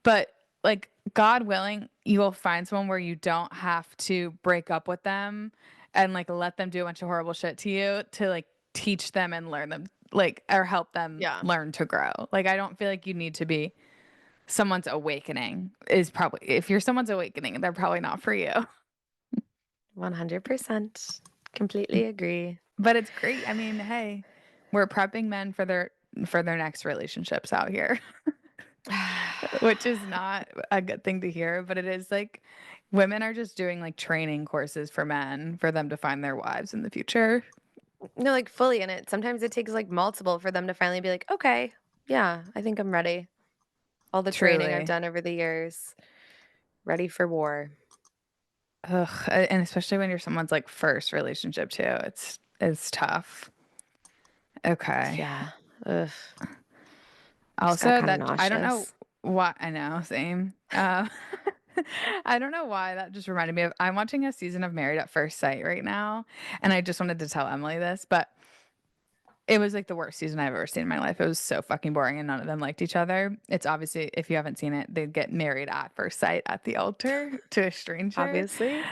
But like God willing, you will find someone where you don't have to break up with them and like let them do a bunch of horrible shit to you to like teach them and learn them like or help them Yeah. learn to grow. Like I don't feel like you need to be someone's awakening is probably if you're someone's awakening, they're probably not for you. 100%. Completely agree. But it's great. I mean, hey, we're prepping men for their next relationships out here, which is not a good thing to hear, but it is like women are just doing like training courses for men for them to find their wives in the future. No, like, fully in it. Sometimes it takes, like, multiple for them to finally be like, "Okay, yeah, I think I'm ready." All the training I've Truly. done over the years, ready for war. Ugh, and especially when you're someone's like first relationship too. It's tough. Okay. Yeah. Ugh. Just got Also, kinda that I don't know nauseous. why I know, same. I don't know why that just reminded me of I'm watching a season of Married at First Sight right now, and I just wanted to tell Emily this, but it was like the worst season I've ever seen in my life. It was so fucking boring and none of them liked each other. It's obviously, if you haven't seen it, they get married at first sight at the altar to a stranger. Obviously.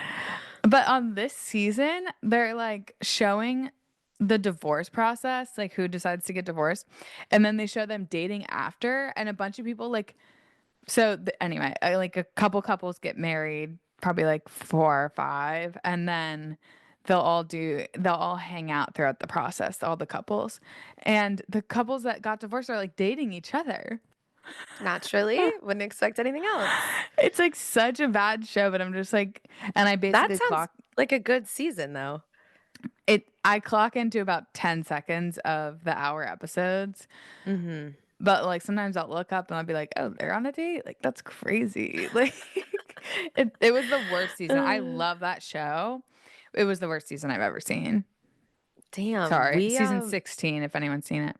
But on this season, they're like showing the divorce process, like who decides to get divorced. And then they show them dating after, and a bunch of people like anyway, like a couple couples get married, probably like 4 or 5, and then they'll all hang out throughout the process, all the couples. And the couples that got divorced are like dating each other. Naturally, wouldn't expect anything else. It's like such a bad show, but I'm just like and I That basically sounds clock like a good season, though. I clock into about 10 seconds of the hour episodes. Mhm. But, like, sometimes I'll look up and I'll be like, "Oh, they're on a date? Like, that's crazy." Like, it was the worst season. I Uh, love that show. It was the worst season I've ever seen. damn, Sorry, season 16, if anyone's seen it.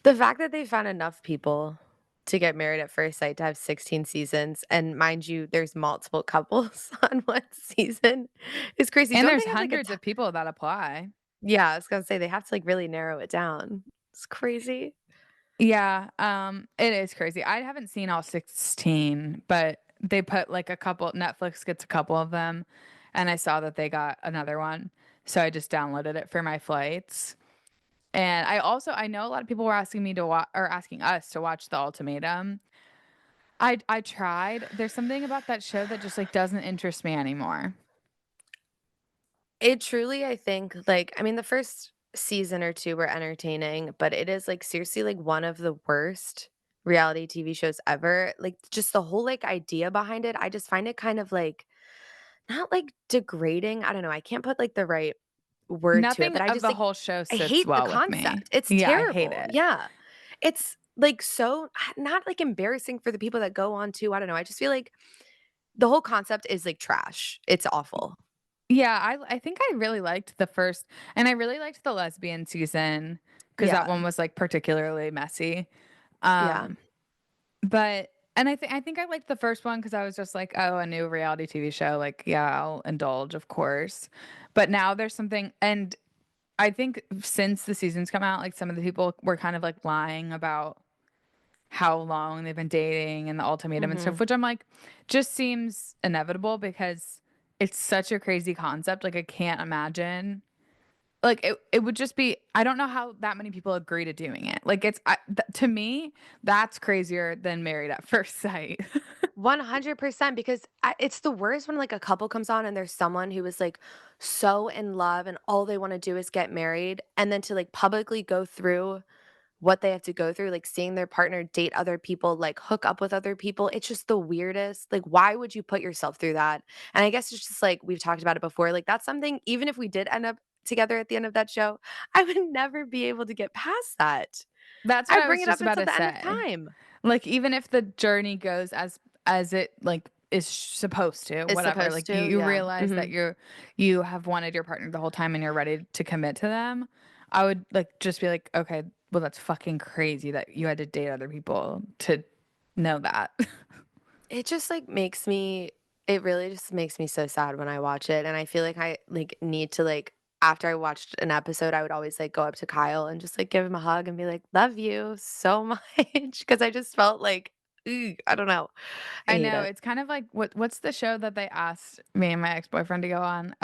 the fact that they found enough people. to get Married at First Sight to have 16 seasons, and mind you, there's multiple couples on 1 season. It's crazy. And Don't there's they have, like, a hundreds of people that apply. Yeah, I was gonna say they have to, like, really narrow it down. It's crazy. Yeah, it is crazy. I haven't seen all 16, but they put, like, a couple Netflix gets a couple of them, and I saw that they got another one, so I just downloaded it for my flights. And I know a lot of people were asking me to watch or asking us to watch The Ultimatum. I tried. There's something about that show that just, like, doesn't interest me anymore. It truly, I think, like I mean, the first season or 2 were entertaining, but it is, like, seriously, like, one of the worst reality TV shows ever. Like, just the whole, like, idea behind it, I just find it kind of, like, not, like, degrading, I don't know, I can't put, like, the right word to it, Nothing but I of just, the like, whole show I sits hate the well with me. concept. It's Yeah, I hate terrible. it. Yeah. It's, like, so not, like, embarrassing for the people that go on to, I don't know, I just feel like the whole concept is, like, trash. It's awful. Yeah, I think I really liked the first and I really liked the lesbian season because that Yeah. one was, like, particularly messy. Yeah. Um, but and I think I liked the first one because I was just like, "Oh, a new reality TV show, like, yeah, I'll indulge, of course." But now there's something and I think since the seasons come out, like, some of the people were kind of, like, lying about how long they've been dating and the ultimatum and stuff, Mhm. which I'm like, just seems inevitable because it's such a crazy concept, like, I can't imagine like, it would just be I don't know how that many people agree to doing it. Like, it's to me, that's crazier than Married at First Sight. 100% because it's the worst when like a couple comes on and there's someone who is like so in love and all they want to do is get married and then to like publicly go through what they have to go through like seeing their partner date other people like hook up with other people it's just the weirdest like why would you put yourself through that and I guess it's just like we've talked about it before like that's something even if we did end up together at the end of that show I would never be able to get past that. That's what I'd I bring was it just up about until to the end of say. time. Like, even if the journey goes as it, like, is supposed to, Is whatever, supposed like, you to, you yeah. realize that Mhm. you have wanted your partner the whole time and you're ready to commit to them, I would, like, just be like, "Okay, well, that's fucking crazy that you had to date other people to know that." It just, like, makes me it really just makes me so sad when I watch it, and I feel like I, like, need to, like after I watched an episode, I would always, like, go up to Kyle and just, like, give him a hug and be like, "Love you so much," because I just felt like, "Ugh," I don't know. I I hate know, it. it's kind of like what's the show that they asked me and my ex-boyfriend to go on?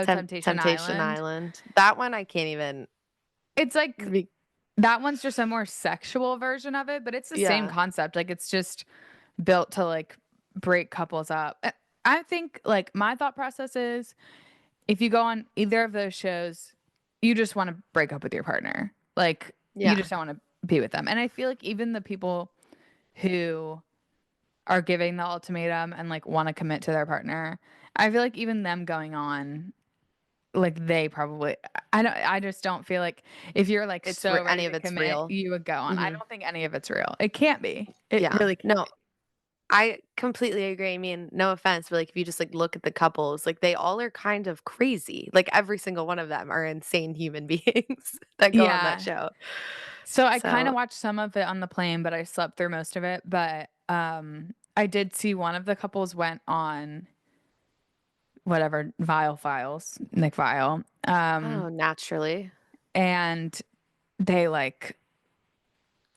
Temptation Temptation Island. Island. That one I can't even It's like be that one's just a more sexual version of it, but it's the same yeah. concept, like, it's just built to, like, break couples up. I think, like, my thought process is, if you go on either of those shows, you just wanna break up with your partner. Like, you Yeah. just don't wanna be with them, and I feel like even the people who are giving the ultimatum and, like, wanna commit to their partner, I feel like even them going on, like, they probably I just don't feel like if you're, like, so ready Any of to it's commit, real. you would go on. I Mhm. don't think any of it's real. It can't be. It Yeah. really can't No, be. I completely agree. I mean, no offense, but, like, if you just, like, look at the couples, like, they all are kind of crazy. Like, every single one of them are insane human beings that go on that Yeah. show. So I kinda So watched some of it on the plane, but I slept through most of it, but, I did see one of the couples went on whatever, Vile Files, Nick Vile, oh, naturally. and they, like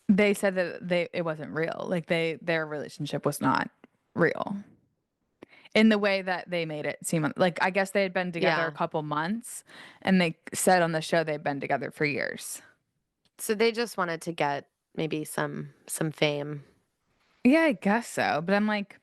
they said that it wasn't real, like, their relationship was not real in the way that they made it seem like, I guess they had been together a Yeah. couple months, and they said on the show they'd been together for years. So they just wanted to get maybe some fame. Yeah, I guess so, but I'm like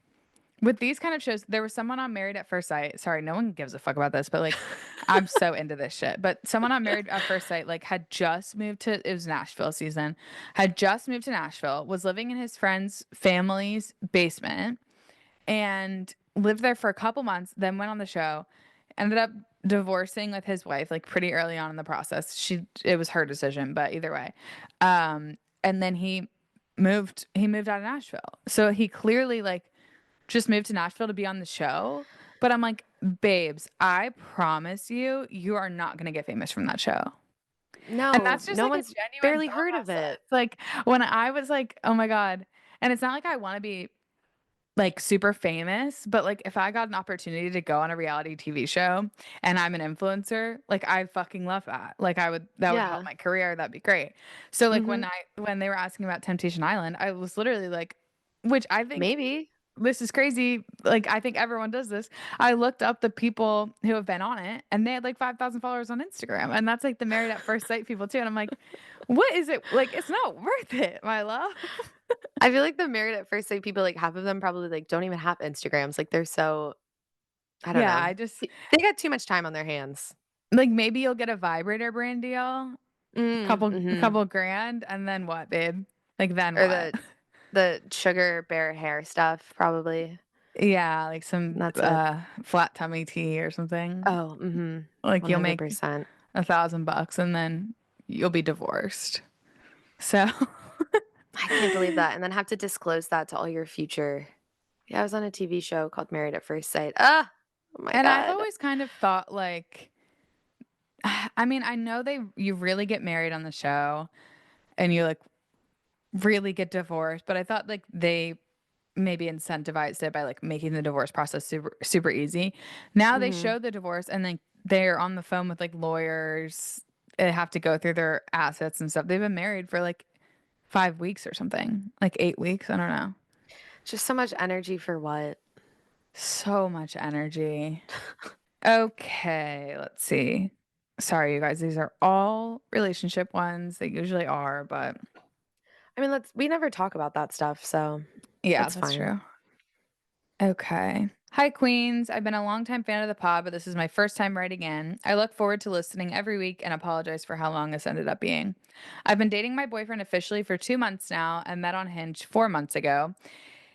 with these kind of shows, there was someone on Married at First Sight. Sorry, no one gives a fuck about this, but like, I'm so into this shit. But someone on Married at First Sight, like, had just moved to, it was Nashville season, had just moved to Nashville, was living in his friend's family's basement, and lived there for a couple months, then went on the show, ended up divorcing with his wife, like, pretty early on in the process. It was her decision, but either way. And then he moved out of Nashville. So he clearly, like, just moved to Nashville to be on the show. But I'm like, babes, I promise you, you are not gonna get famous from that show. And No, that's just no like a one's genuine barely thought heard of process. it. Like when I was like, oh my God. And it's not like I wanna be, like, super famous, but, like, if I got an opportunity to go on a reality TV show and I'm an influencer, like, I fucking love that. Like, I would that would help Yeah. my career, that'd be great. So, like, Mhm. when they were asking about Temptation Island, I was literally like, which I think Maybe. this is crazy, like, I think everyone does this. I looked up the people who have been on it, and they had, like, 5,000 followers on Instagram, and that's, like, the Married at First Sight people too, and I'm like, "What is it?" Like, it's not worth it, my love. I feel like the Married at First Sight people, like, half of them probably, like, don't even have Instagrams, like, they're so I don't Yeah, know. I just They got too much time on their hands. like, maybe you'll get a vibrator brand deal, a Mhm. couple grand, and then what, babe? Like, then Or what? the Sugar Bear hair stuff, probably. Yeah, like some, That's it. flat tummy tea or something. Oh, mhm. Like, you'll make 100%. 1,000 bucks and then you'll be divorced. So I can't believe that, and then have to disclose that to all your future yeah, I was on a TV show called Married at First Sight. Ah! Oh my and I've god. always kind of thought, like I mean, I know you really get married on the show and you, like, really get divorced, but I thought, like, they maybe incentivized it by, like, making the divorce process super easy. Now they Mhm. show the divorce and then they're on the phone with, like, lawyers. They have to go through their assets and stuff. They've been married for, like, 5 weeks or something, like, 8 weeks, I don't know. Just so much energy for what? So much energy. Okay, let's see. Sorry, you guys, these are all relationship ones. They usually are, but I mean, let's we never talk about that stuff, so yeah, that's that's fine. true. Okay. Hi, Queens. I've been a longtime fan of the pod, but this is my first time writing in. I look forward to listening every week and apologize for how long this ended up being. I've been dating my boyfriend officially for 2 months now and met on Hinge 4 months ago.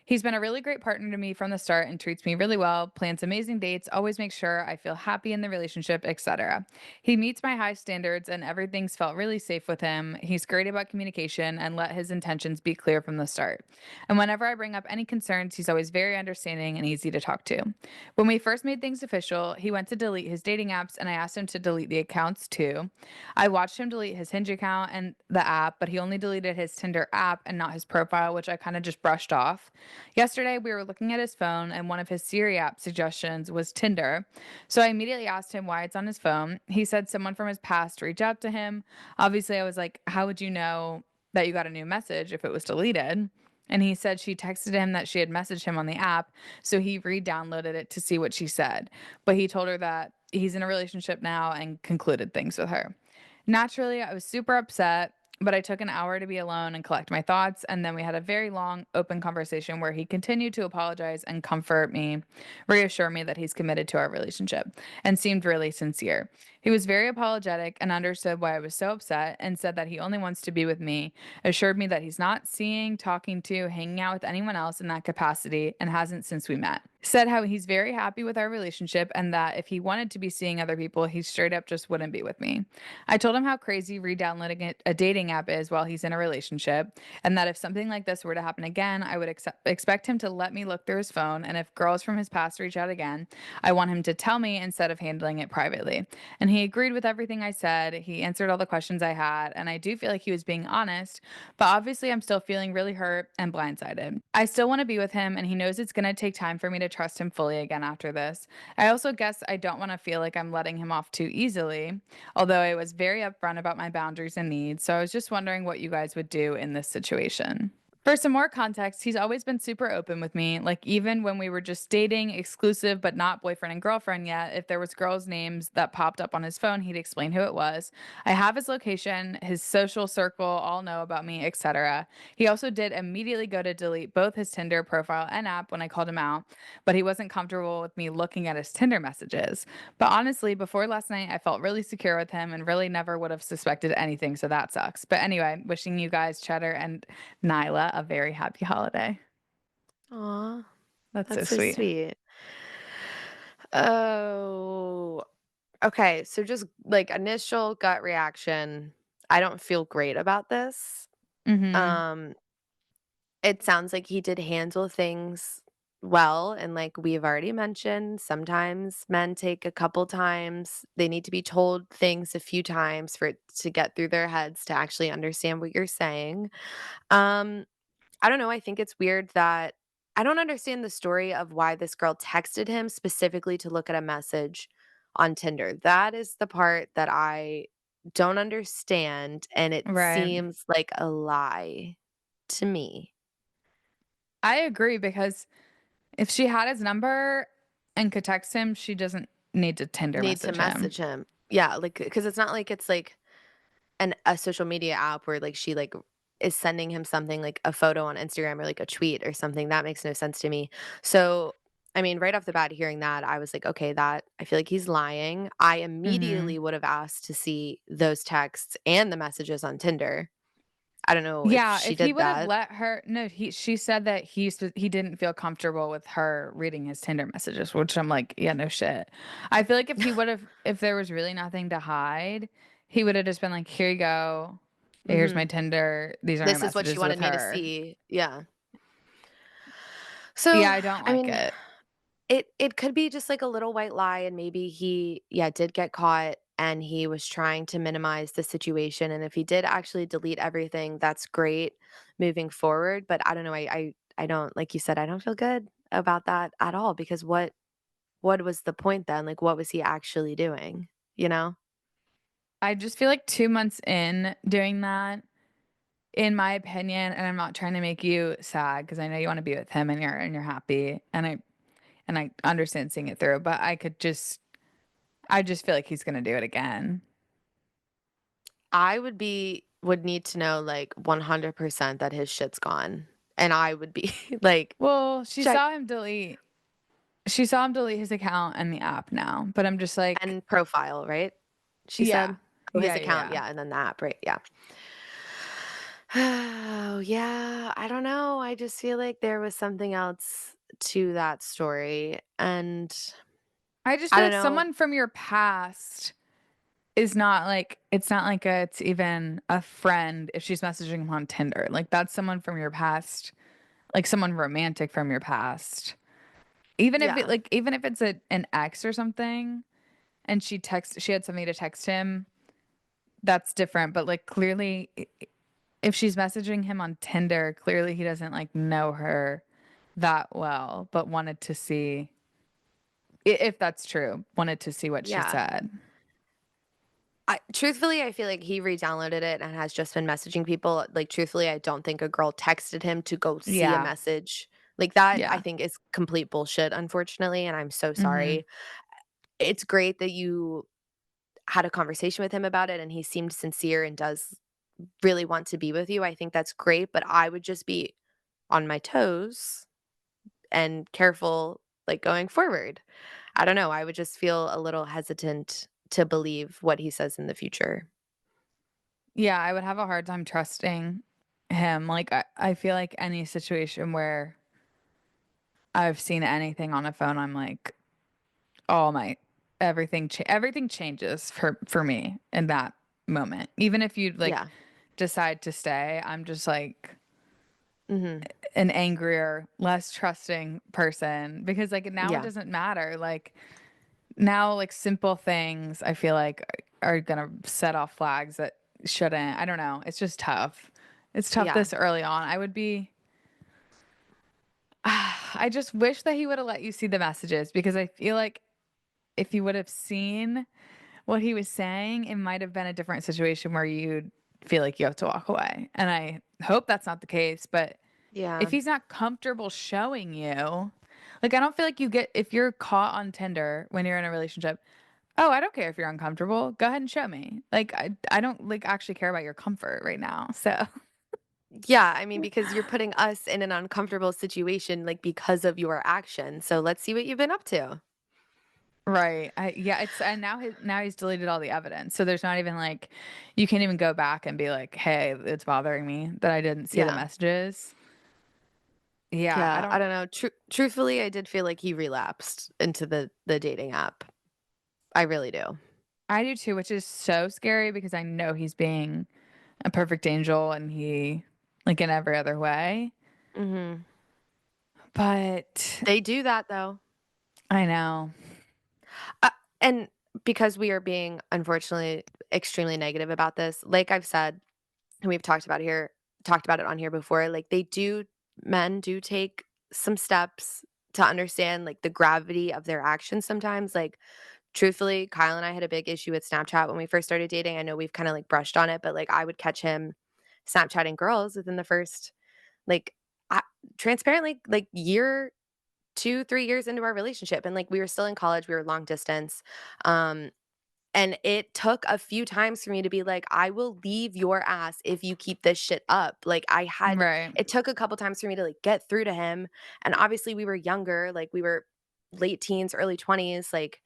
He's been a really great partner to me from the start and treats me really well, plans amazing dates, always makes sure I feel happy in the relationship, etc. He meets my high standards and everything's felt really safe with him. He's great about communication and let his intentions be clear from the start. And whenever I bring up any concerns, he's always very understanding and easy to talk to. When we first made things official, he went to delete his dating apps and I asked him to delete the accounts too. I watched him delete his Hinge account and the app, but he only deleted his Tinder app and not his profile, which I kind of just brushed off. Yesterday, we were looking at his phone, and one of his Siri app suggestions was Tinder. So I immediately asked him why it's on his phone. He said someone from his past reached out to him. Obviously, I was like, how would you know that you got a new message if it was deleted? And he said she texted him that she had messaged him on the app. So he re downloaded it to see what she said. But he told her that he's in a relationship now and concluded things with her. Naturally, I was super upset, but I took an hour to be alone and collect my thoughts. And then we had a very long, open conversation where he continued to apologize and comfort me, reassure me that he's committed to our relationship, and seemed really sincere. He was very apologetic and understood why I was so upset and said that he only wants to be with me, assured me that he's not seeing, talking to, hanging out with anyone else in that capacity and hasn't since we met. Said how he's very happy with our relationship and that if he wanted to be seeing other people, he straight up just wouldn't be with me. I told him how crazy re-downloading a dating app is while he's in a relationship, and that if something like this were to happen again, I would expect him to let me look through his phone, and if girls from his past reach out again, I want him to tell me instead of handling it privately. And he agreed with everything I said. He answered all the questions I had, and I do feel like he was being honest, but obviously I'm still feeling really hurt and blindsided. I still want to be with him, and he knows it's going to take time for me to trust him fully again after this. I also guess I don't want to feel like I'm letting him off too easily, although I was very upfront about my boundaries and needs. So I was just wondering what you guys would do in this situation. For some more context, he's always been super open with me. Like even when we were just dating, exclusive but not boyfriend and girlfriend yet, if there was girls' names that popped up on his phone, he'd explain who it was. I have his location, his social circle, all know about me, etc. He also did immediately go to delete both his Tinder profile and app when I called him out, but he wasn't comfortable with me looking at his Tinder messages. But honestly, before last night, I felt really secure with him and really never would have suspected anything, so that sucks. But anyway, wishing you guys, Cheddar and Nyla, a very happy holiday. Aw, That's so that's so sweet. sweet. Oh, okay, so just, like, initial gut reaction, I don't feel great about this. Mhm. Um, it sounds like he did handle things well, and like we've already mentioned, sometimes men take a couple times. They need to be told things a few times for it to get through their heads to actually understand what you're saying. Um, I don't know, I think it's weird that I don't understand the story of why this girl texted him specifically to look at a message on Tinder. That is the part that I don't understand, and it Right. seems like a lie to me. I agree because if she had his number and could text him, she doesn't need to Tinder Need to message him. message him. Yeah, like, because it's not like it's like a social media app where, like, she, like, is sending him something, like a photo on Instagram or, like, a tweet or something. That makes no sense to me. So, I mean, right off the bat, hearing that, I was like, "Okay, that I feel like he's lying." I Mhm. immediately would have asked to see those texts and the messages on Tinder. I don't know if Yeah, she if he did would have that. let her no, she said that he didn't feel comfortable with her reading his Tinder messages, which I'm like, yeah, no shit. I feel like if there was really nothing to hide, he would have just been like, here you go. Here's my Mhm. Tinder. These are my This is what she messages with wanted me to her. see. Yeah. Yeah, So, I don't I like mean, it. it could be just like a little white lie, and maybe he, yeah, did get caught and he was trying to minimize the situation, and if he did actually delete everything, that's great moving forward, but I don't know, I don't, like you said, I don't feel good about that at all because what was the point then? Like, what was he actually doing, you know? I just feel like 2 months in doing that, in my opinion, and I'm not trying to make you sad because I know you wanna be with him and you're happy, and I understand seeing it through, but I just feel like he's gonna do it again. Would need to know, like, 100% that his shit's gone, and I would be like, Well, "Check." she saw him delete his account and the app now, but I'm just like, And profile, right? She yeah. said? Oh, his Yeah, yeah, account, yeah. yeah, and then the app, right, yeah. Oh, yeah, I don't know, I just feel like there was something else to that story, and I just I feel don't like know. someone from your past is not like it's not like it's even a friend if she's messaging him on Tinder. Like that's someone from your past, like someone romantic from your past. Yeah, Even if it's an ex or something and she had something to text him, that's different, but like clearly if she's messaging him on Tinder, clearly he doesn't like know her that well, but wanted to see if that's true, wanted to see what she yeah. said. Truthfully, I feel like he re-downloaded it and has just been messaging people. Like, truthfully, I don't think a girl texted him to go see a Yeah. message. Like, that, I Yeah. think, is complete bullshit, unfortunately, and I'm so Mhm. sorry. It's great that you had a conversation with him about it and he seemed sincere and does really want to be with you. I think that's great, but I would just be on my toes and careful, like, going forward. I don't know, I would just feel a little hesitant to believe what he says in the future. Yeah, I would have a hard time trusting him. Like I feel like any situation where I've seen anything on a phone, I'm like, oh my, everything changes for me in that moment. Even if you like Yeah. decide to stay, I'm just like Mhm. an angrier, less trusting person because like now it Yeah. doesn't matter. Like now like simple things I feel like are gonna set off flags that shouldn't. I don't know. It's just tough. It's tough Yeah. this early on. I would be I just wish that he would have let you see the messages because I feel like if you would have seen what he was saying, it might have been a different situation where you'd feel like you have to walk away. And I hope that's not the case, but if Yeah. he's not comfortable showing you, like I don't feel like you get if you're caught on Tinder when you're in a relationship, oh, I don't care if you're uncomfortable. Go ahead and show me. Like I don't like actually care about your comfort right now. So Yeah, I mean, because you're putting us in an uncomfortable situation, like, because of your action, so let's see what you've been up to. right. Yeah, it's and now he's deleted all the evidence. So there's not even like you can't even go back and be like, "Hey, it's bothering me that I didn't see the Yeah. messages." Yeah, I Yeah, I don't don't know. Truthfully, I did feel like he relapsed into the dating app. I really do. I do too, which is so scary because I know he's being a perfect angel and he like in every other way. Mhm. But They do that, though. I know. Uh, and because we are being, unfortunately, extremely negative about this, like I've said, and we've talked about it on here before, like, they do men do take some steps to understand, like, the gravity of their actions sometimes, like, truthfully, Kyle and I had a big issue with Snapchat when we first started dating. I know we've kinda, like, brushed on it, but, like, I would catch him Snapchatting girls within the first, like, I transparently, like, year 2, 3 years into our relationship, and, like, we were still in college, we were long distance, um, and it took a few times for me to be like, "I will leave your ass if you keep this shit up." Like, Right. it took a couple times for me to, like, get through to him, and obviously we were younger, like, we were late teens, early 20s, like,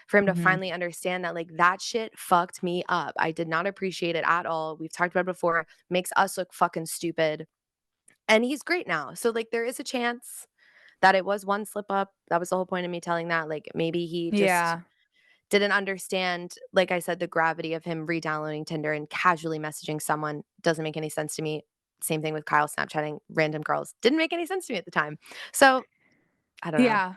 for him to Mhm. finally understand that, like, that shit fucked me up. I did not appreciate it at all. We've talked about it before, makes us look fucking stupid, and he's great now. So, like, there is a chance that it was one slip up. That was the whole point of me telling that, like, maybe he just Yeah. didn't understand, like I said, the gravity of him re-downloading Tinder and casually messaging someone doesn't make any sense to me. Same thing with Kyle Snapchatting random girls. Didn't make any sense to me at the time. So, I don't know. Yeah.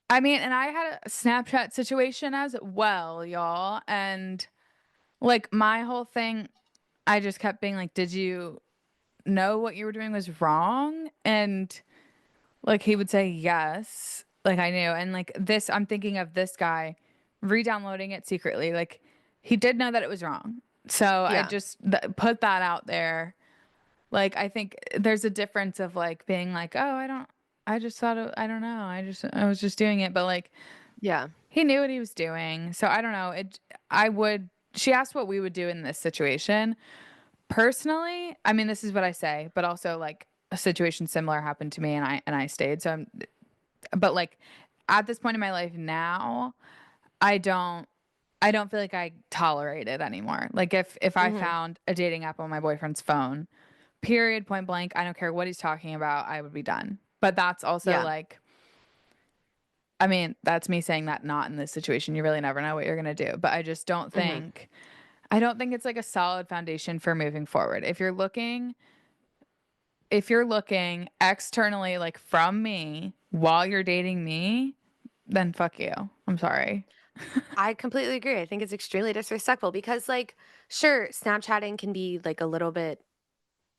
I mean, and I had a Snapchat situation as well, y'all, and, like, my whole thing, I just kept being like, "Did you know what you were doing was wrong?" And, like, he would say, "Yes." Like, I knew, and, like, this I'm thinking of this guy re-downloading it secretly, like, he did know that it was wrong. So, I Yeah. just put that out there. Like, I think there's a difference of, like, being like, "Oh, I just thought I don't know, I was just doing it," but, like, Yeah. he knew what he was doing, so I don't know, I would she asked what we would do in this situation. Personally, I mean, this is what I say, but also, like, a situation similar happened to me and I stayed, so but, like, at this point in my life now, I don't I don't feel like I tolerate it anymore. Like, if I Mhm. found a dating app on my boyfriend's phone, period, point blank, I don't care what he's talking about, I would be done. But that's also, Yeah. like I mean, that's me saying that not in this situation, you really never know what you're gonna do, but Mhm. I don't think it's, like, a solid foundation for moving forward. If you're looking externally, like, from me while you're dating me, then fuck you. I'm sorry. I completely agree. I think it's extremely disrespectful because, like, sure, Snapchatting can be, like, a little bit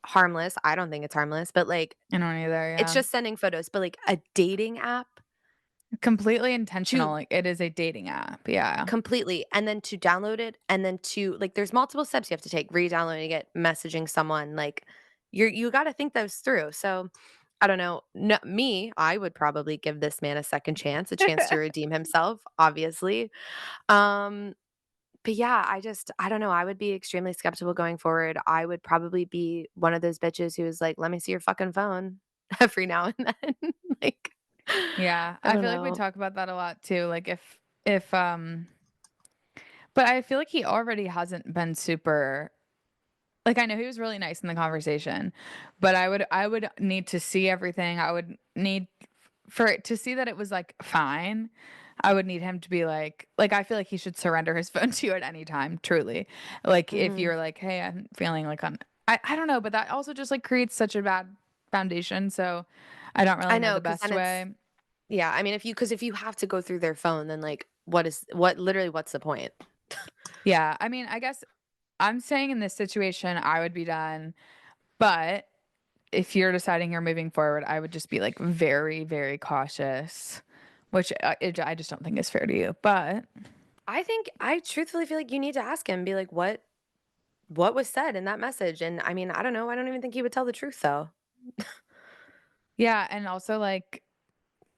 harmless. I don't think it's harmless, but, like, I don't either, it's yeah. just sending photos, but, like, a dating app Completely intentional, to like, it is a dating app, yeah. completely, and then to download it, and then to like, there's multiple steps you have to take, re-downloading it, messaging someone, like, you gotta think those through, so, I don't know, no me, I would probably give this man a chance to redeem himself, obviously, um, but yeah, I don't know, I would be extremely skeptical going forward, I would probably be one of those bitches who is like, "Let me see your fucking phone," every now and then, like, Yeah, I I don't feel like we know. talk about that a lot too, like, if, but I feel like he already hasn't been super like, I know he was really nice in the conversation, but I would need to see everything, I would need for it to see that it was, like, fine, I would need him to be like, I feel like he should surrender his phone to you at any time, truly. Like, if Mhm. you're like, "Hey, I'm feeling like I don't know, but that also just, like, creates such a bad foundation, so I don't really I know know, the because best then it's way. yeah, I mean, if you have to go through their phone, then, like, literally, what's the point? Yeah, I mean, I guess I'm saying in this situation, I would be done, but if you're deciding you're moving forward, I would just be, like, very, very cautious, which, I just don't think is fair to you, but I truthfully feel like you need to ask him, be like, what was said in that message?" And, I mean, I don't know, I don't even think he would tell the truth, though. yeah, and also, like,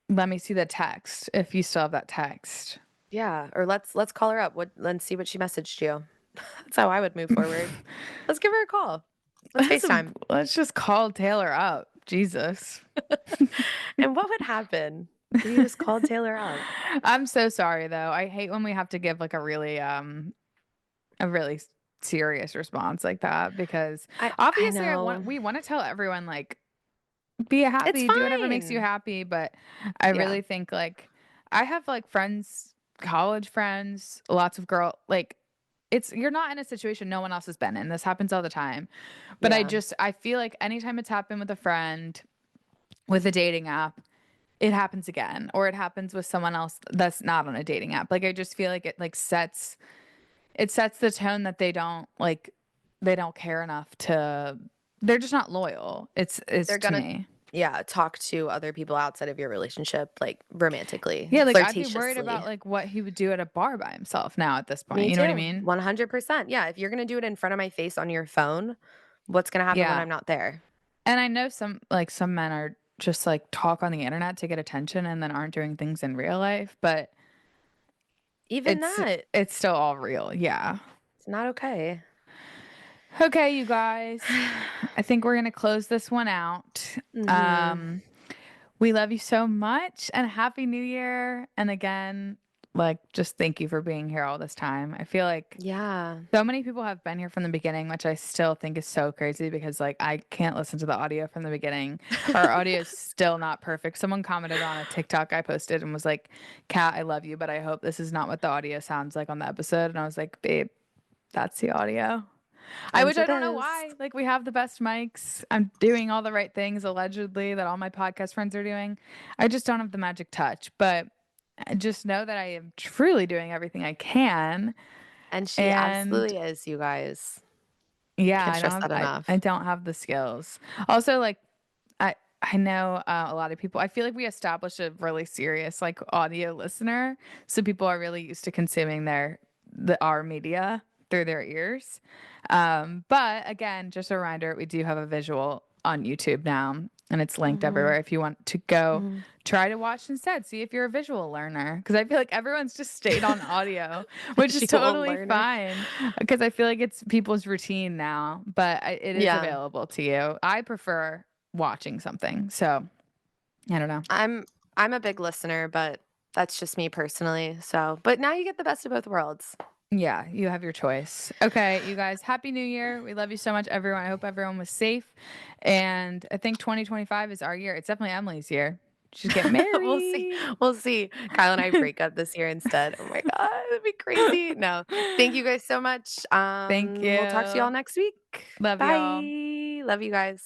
let me see the text if you still have that text. Yeah, or let's call her up, let's see what she messaged you. That's how I would move forward. Let's give her a call. Let's Let's FaceTime. let's just call Taylor up, Jesus. And what would happen if you just called Taylor up? I'm so sorry, though, I hate when we have to give, like, a really serious response like that because I obviously know. we wanna tell everyone, like, be It's happy, do whatever makes you fine. happy, but I Yeah. really think, like I have, like, friends, college friends, lots of like, it's you're not in a situation no one else has been in, this happens all the time, but Yeah. I feel like anytime it's happened with a friend, with a dating app, it happens again, or it happens with someone else that's not on a dating app, like, I just feel like it sets the tone that they don't care enough to they're just not loyal. It's They're to gonna me. yeah, talk to other people outside of your relationship, like, romantically, Yeah, like, I'd be worried about, flirtatiously. like, what he would do at a bar by himself now at this point, Me you know what I too, mean? 100%. Yeah, if you're gonna do it in front of my face on your phone, what's gonna happen when Yeah, I'm not there? and I know some men are just, like, talk on the internet to get attention and then aren't doing things in real life, but Even it's that, it's still all real, yeah. it's not okay. Okay, you guys, I think we're gonna close this one out. Mhm. Um, we love you so much and happy New Year. And again, like, just thank you for being here all this time. I feel like Yeah. so many people have been here from the beginning, which I still think is so crazy because like I can't listen to the audio from the beginning. Our audio is still not perfect. Someone commented on a TikTok I posted and was like, "Kat, I love you, but I hope this is not what the audio sounds like on the episode." And I was like, "Babe, that's the audio." And Which I it don't know is. why. Like we have the best mics. I'm doing all the right things allegedly that all my podcast friends are doing. I just don't have the magic touch, but I just know that I am truly doing everything I can. And she And absolutely is, you guys. yeah, Can't stress that I enough. don't have the skills. Also, like I know a lot of people. I feel like we established a really serious like audio listener, so people are really used to consuming our media through their ears. But again, just a reminder, we do have a visual on YouTube now, and it's linked everywhere Mhm. if you want to go Mhm. try to watch instead. See if you're a visual learner, because I feel like everyone's just stayed on audio, which is Visual totally learner. fine, because I feel like it's people's routine now. But it is Yeah. available to you. I prefer watching something, so I don't know. I'm I'm a big listener, but that's just me personally, so but now you get the best of both worlds. Yeah, you have your choice. Okay, you guys, happy new year. We love you so much, everyone. I hope everyone was safe. And I think 2025 is our year. It's definitely Emily's year. She's getting We'll see. married. We'll see. Kyle and I break up this year instead. Oh my god, that'd be crazy. No. Thank you guys so much. Thank We'll talk to y'all you. next week. Love y'all. Bye. Love you guys.